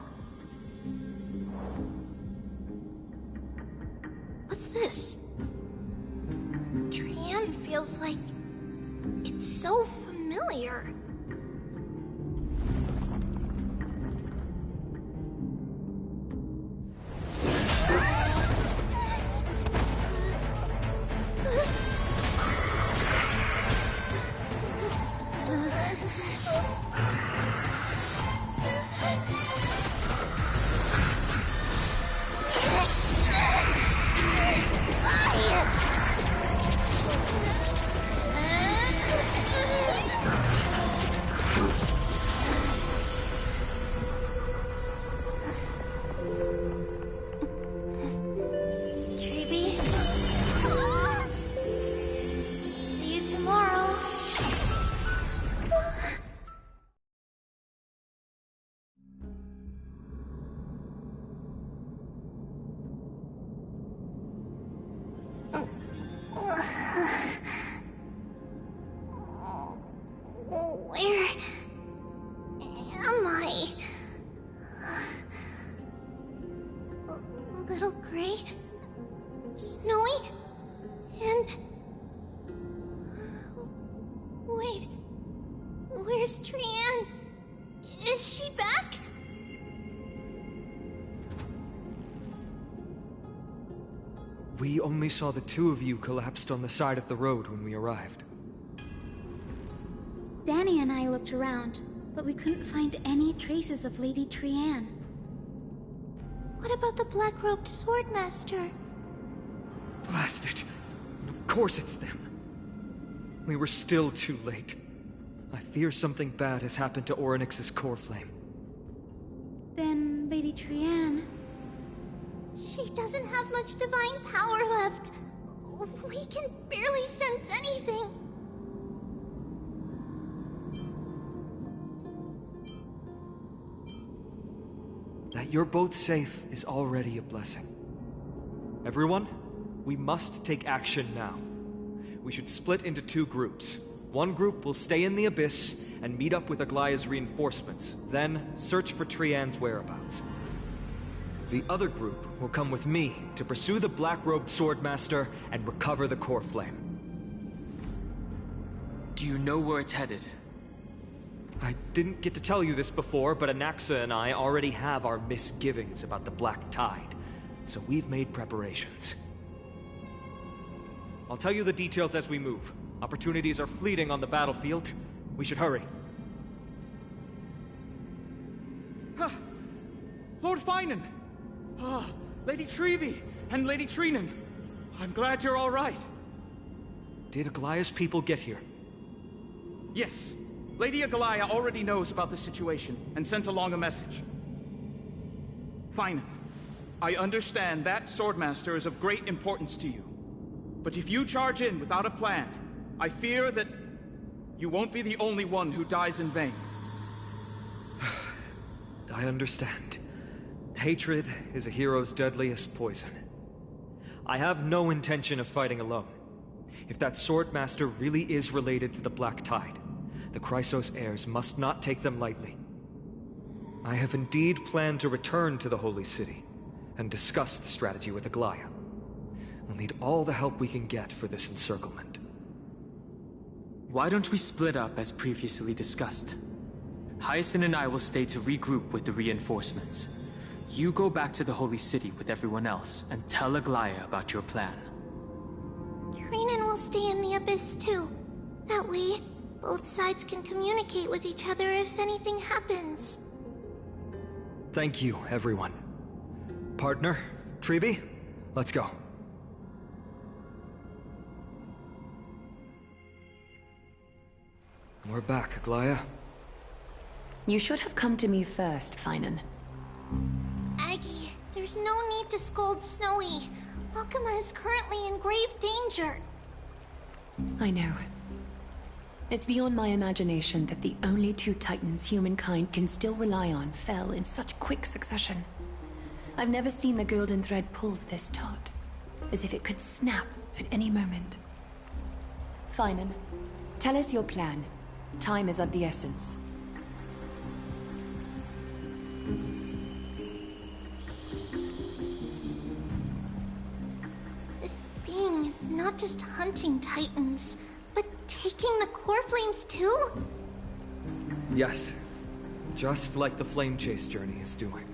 What's this? Trian feels like it's so familiar. Snowy? And... Wait... Where's Trianne? Is she back? We only saw the two of you collapsed on the side of the road when we arrived. Danny and I looked around, but we couldn't find any traces of Lady Trianne. What about the black-robed swordmaster? Blast it! Of course it's them. We were still too late. I fear something bad has happened to Orynyx's core flame. Then Lady Trianne... She doesn't have much divine power left. We can barely sense anything. That you're both safe is already a blessing. Everyone, we must take action now. We should split into two groups. One group will stay in the Abyss and meet up with Aglaya's reinforcements, then search for Trianne's whereabouts. The other group will come with me to pursue the black-robed swordmaster and recover the core flame. Do you know where it's headed? I didn't get to tell you this before, but Anaxa and I already have our misgivings about the Black Tide, so we've made preparations. I'll tell you the details as we move. Opportunities are fleeting on the battlefield. We should hurry. Lord Finan! Lady Treby and Lady Trinan. I'm glad you're all right. Did Aglaya's people get here? Yes. Lady Aglaya already knows about the situation and sent along a message. Finan, I understand that Swordmaster is of great importance to you. But if you charge in without a plan, I fear that you won't be the only one who dies in vain. I understand. Hatred is a hero's deadliest poison. I have no intention of fighting alone. If that Swordmaster really is related to the Black Tide, the Chrysos heirs must not take them lightly. I have indeed planned to return to the Holy City and discuss the strategy with Aglaya. We'll need all the help we can get for this encirclement. Why don't we split up as previously discussed? Hyacinth and I will stay to regroup with the reinforcements. You go back to the Holy City with everyone else and tell Aglaya about your plan. Trinan will stay in the Abyss too. That way, both sides can communicate with each other if anything happens. Thank you, everyone. Partner, Treby, let's go. We're back, Aglaya. You should have come to me first, Finan. Aggie, there's no need to scold Snowy. Alchema is currently in grave danger. I know. It's beyond my imagination that the only two titans humankind can still rely on fell in such quick succession. I've never seen the golden thread pulled this taut, as if it could snap at any moment. Finan, tell us your plan. Time is of the essence. This being is not just hunting titans, but taking the core flames too? Yes. Just like the Flame Chase journey is doing.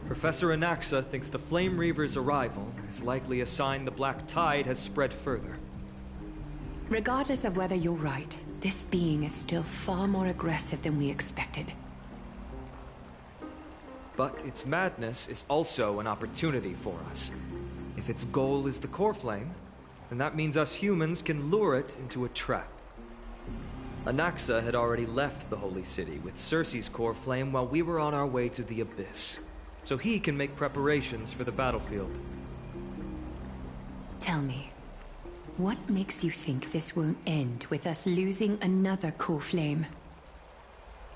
Professor Anaxa thinks the Flame Reaver's arrival is likely a sign the Black Tide has spread further. Regardless of whether you're right, this being is still far more aggressive than we expected. But its madness is also an opportunity for us. If its goal is the core flame, then that means us humans can lure it into a trap. Anaxa had already left the Holy City with Circe's core flame while we were on our way to the Abyss, so he can make preparations for the battlefield. Tell me, what makes you think this won't end with us losing another core flame?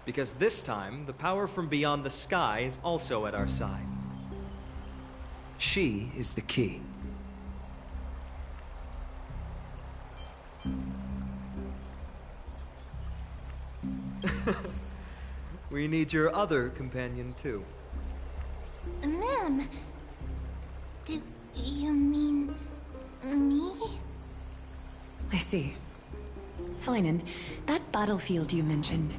Because this time, the power from beyond the sky is also at our side. She is the key. We need your other companion, too. Ma'am, do you mean I see. Fine, and that battlefield you mentioned,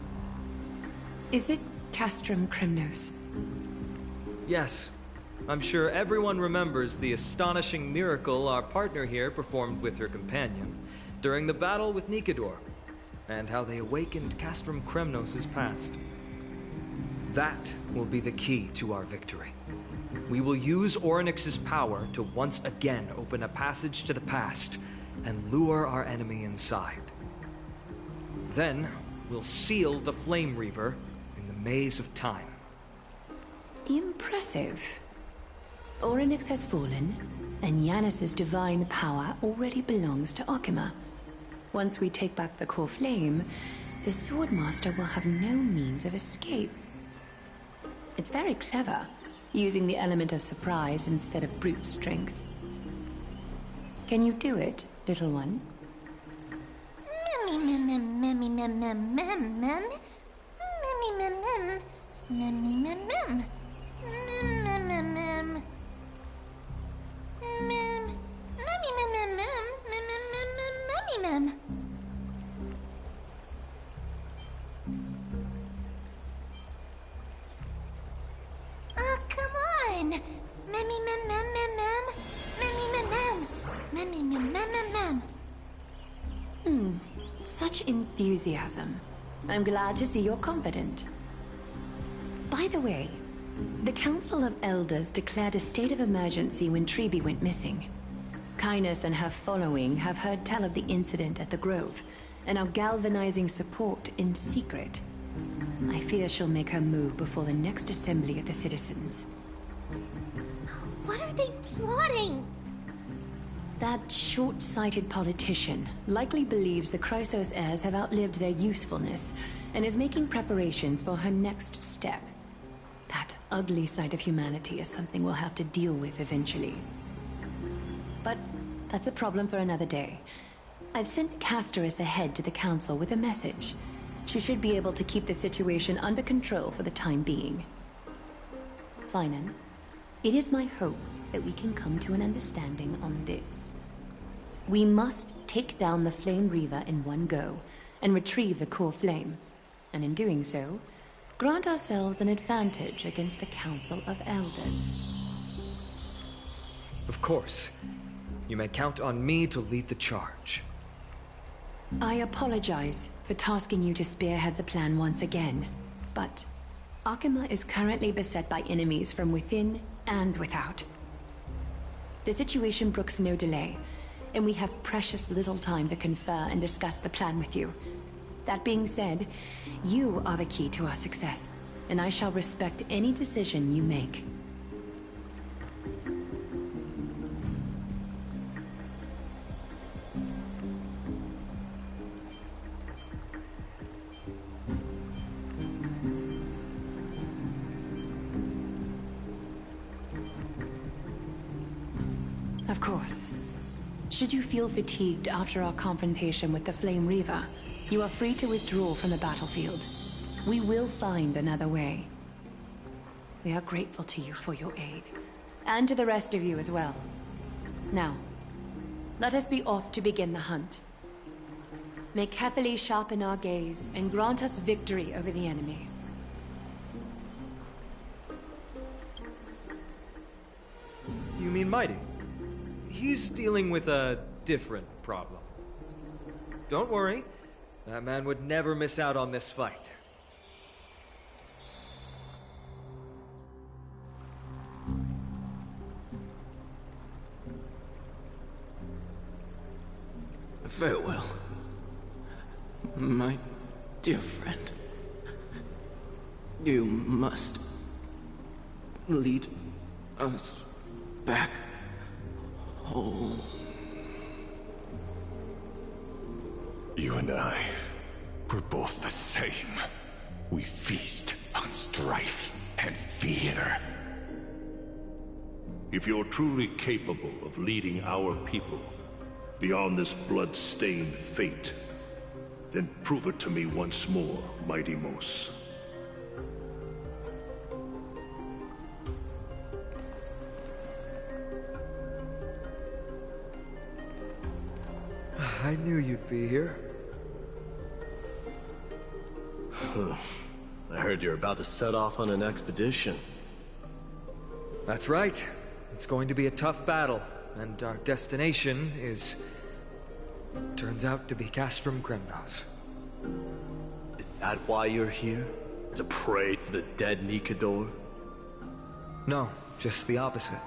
is it Castrum Kremnos? Yes. I'm sure everyone remembers the astonishing miracle our partner here performed with her companion during the battle with Nikador, and how they awakened Castrum Kremnos' past. That will be the key to our victory. We will use Orynyx's power to once again open a passage to the past and lure our enemy inside. Then, we'll seal the Flame Reaver in the maze of time. Impressive. Orynyx has fallen, and Yanis's divine power already belongs to Akima. Once we take back the core flame, the Swordmaster will have no means of escape. It's very clever, using the element of surprise instead of brute strength. Can you do it, little one? Oh, come on! Such enthusiasm. I'm glad to see you're confident. By the way, the Council of Elders declared a state of emergency when Treeby went missing. Kynus and her following have heard tell of the incident at the Grove, and are galvanizing support in secret. I fear she'll make her move before the next assembly of the citizens. What are they plotting? That short-sighted politician likely believes the Chrysos heirs have outlived their usefulness, and is making preparations for her next step. That ugly side of humanity is something we'll have to deal with eventually. But that's a problem for another day. I've sent Castorus ahead to the Council with a message. She should be able to keep the situation under control for the time being. Finan, it is my hope that we can come to an understanding on this. We must take down the Flame Reaver in one go, and retrieve the core flame. And in doing so, grant ourselves an advantage against the Council of Elders. Of course. You may count on me to lead the charge. I apologize for tasking you to spearhead the plan once again, but Akima is currently beset by enemies from within and without. The situation brooks no delay, and we have precious little time to confer and discuss the plan with you. That being said, you are the key to our success, and I shall respect any decision you make. Of course. Should you feel fatigued after our confrontation with the Flame Reaver, you are free to withdraw from the battlefield. We will find another way. We are grateful to you for your aid, and to the rest of you as well. Now, let us be off to begin the hunt. May Kethely sharpen our gaze and grant us victory over the enemy. You mean Mighty? He's dealing with a different problem. Don't worry, that man would never miss out on this fight. Farewell, my dear friend. You must lead us back home. You and I, we're both the same. We feast on strife and fear. If you're truly capable of leading our people beyond this blood-stained fate, then prove it to me once more, Mighty Mos. I knew you'd be here. I heard you're about to set off on an expedition. That's right. It's going to be a tough battle, and our destination is... turns out to be Castrum Kremnos. Is that why you're here? To pray to the dead Nikador? No, just the opposite.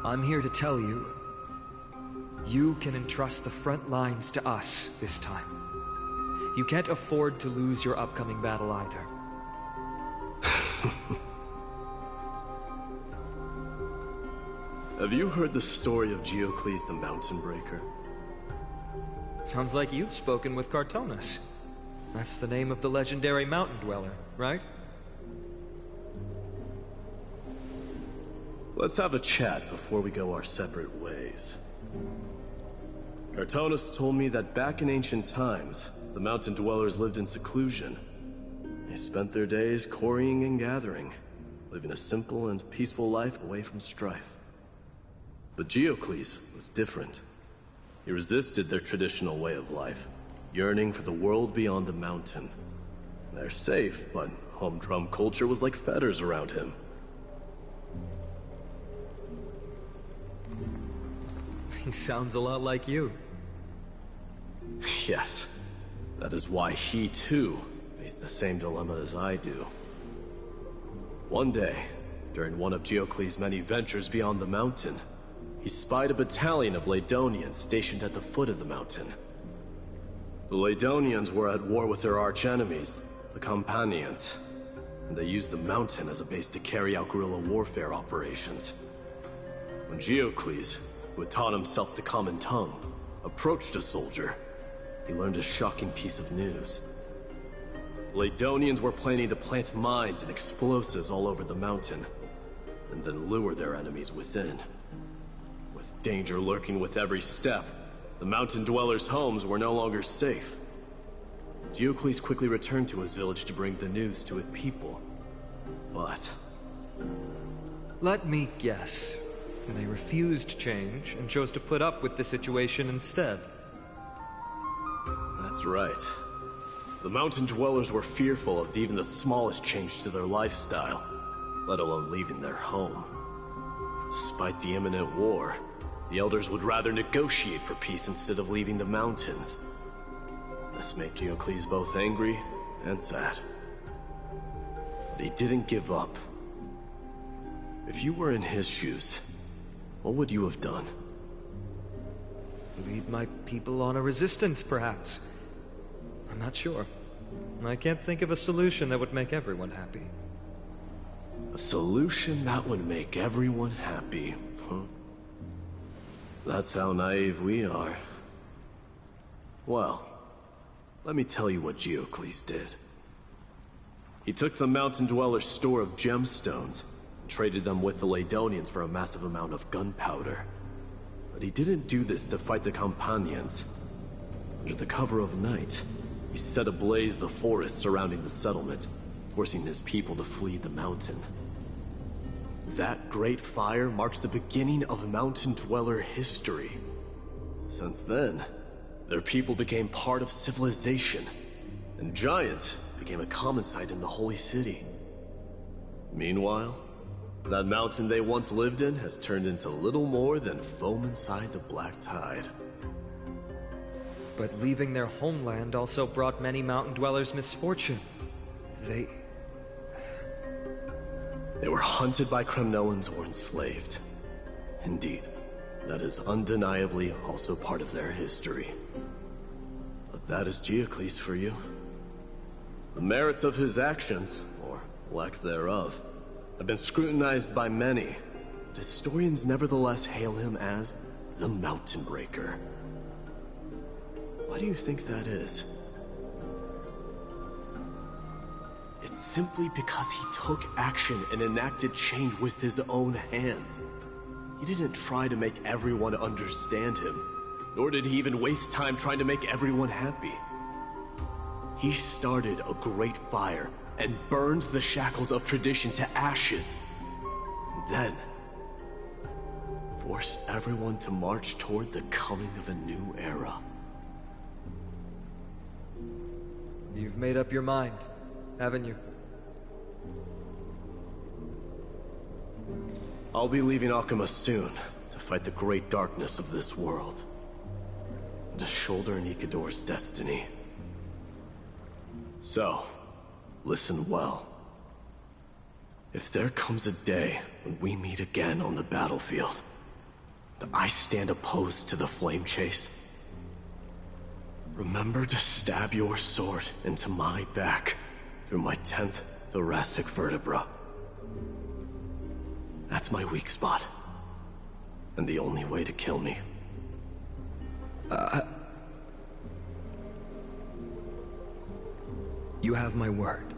I'm here to tell you, you can entrust the front lines to us this time. You can't afford to lose your upcoming battle either. Have you heard the story of Geocles the Mountain Breaker? Sounds like you've spoken with Cartonus. That's the name of the legendary mountain dweller, right? Let's have a chat before we go our separate ways. Cartonus told me that back in ancient times, the mountain dwellers lived in seclusion. They spent their days quarrying and gathering, living a simple and peaceful life away from strife. But Geocles was different. He resisted their traditional way of life, yearning for the world beyond the mountain. They're safe, but humdrum culture was like fetters around him. He sounds a lot like you. Yes. That is why he, too, faced the same dilemma as I do. One day, during one of Geocles' many ventures beyond the mountain, he spied a battalion of Laedonians stationed at the foot of the mountain. The Laedonians were at war with their arch-enemies, the Companions, and they used the mountain as a base to carry out guerrilla warfare operations. When Geocles, who had taught himself the common tongue, approached a soldier, he learned a shocking piece of news. The Laedonians were planning to plant mines and explosives all over the mountain, and then lure their enemies within. With danger lurking with every step, the mountain dwellers' homes were no longer safe. Geocles quickly returned to his village to bring the news to his people. But... let me guess. They refused change and chose to put up with the situation instead. That's right. The mountain dwellers were fearful of even the smallest change to their lifestyle, let alone leaving their home. Despite the imminent war, the elders would rather negotiate for peace instead of leaving the mountains. This made Geocles both angry and sad. But he didn't give up. If you were in his shoes, what would you have done? Lead my people on a resistance, perhaps. I'm not sure. I can't think of a solution that would make everyone happy. A solution that would make everyone happy, huh? That's how naive we are. Well, let me tell you what Geocles did. He took the mountain dwellers' store of gemstones, traded them with the Laedonians for a massive amount of gunpowder. But he didn't do this to fight the Companions. Under the cover of night, he set ablaze the forest surrounding the settlement, forcing his people to flee the mountain. That great fire marks the beginning of mountain dweller history. Since then, their people became part of civilization, and giants became a common sight in the holy city. Meanwhile, that mountain they once lived in has turned into little more than foam inside the black tide. But leaving their homeland also brought many mountain dwellers misfortune. They were hunted by Kremnoans or enslaved. Indeed, that is undeniably also part of their history. But that is Geocles for you. The merits of his actions, or lack thereof, have been scrutinized by many, but historians nevertheless hail him as the Mountain Breaker. Why do you think that is? It's simply because he took action and enacted change with his own hands. He didn't try to make everyone understand him, nor did he even waste time trying to make everyone happy. He started a great fire and burned the shackles of tradition to ashes. And then forced everyone to march toward the coming of a new era. You've made up your mind, haven't you? I'll be leaving Akuma soon to fight the great darkness of this world. To shoulder Nikador's destiny. So, listen well. If there comes a day when we meet again on the battlefield, that I stand opposed to the flame chase, remember to stab your sword into my back through my 10th thoracic vertebra. That's my weak spot, and the only way to kill me. You have my word.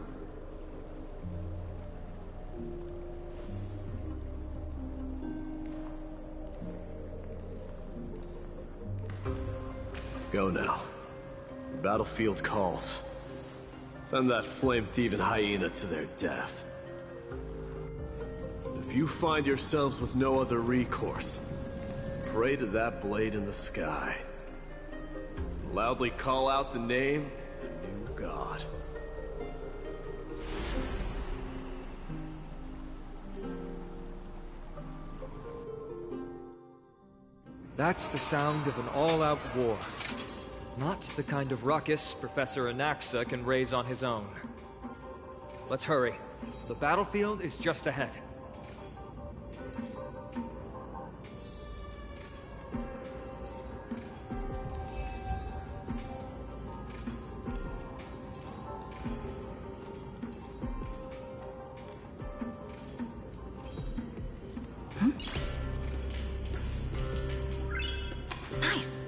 Go now. The battlefield calls. Send that flame-thieving hyena to their death. If you find yourselves with no other recourse, pray to that blade in the sky. Loudly call out the name of the new god. That's the sound of an all-out war. Not the kind of ruckus Professor Anaxa can raise on his own. Let's hurry. The battlefield is just ahead. Nice.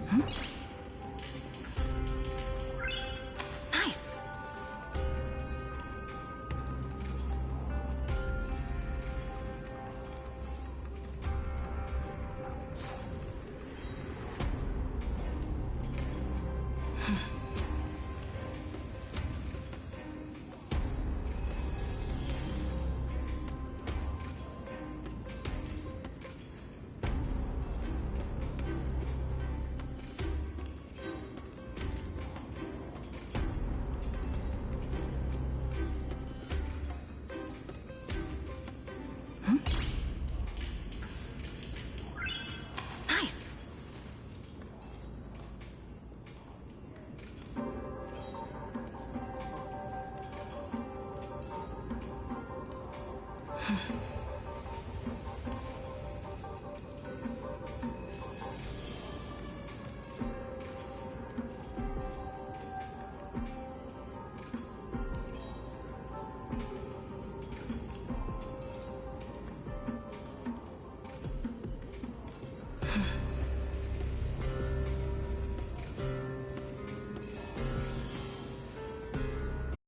Huh?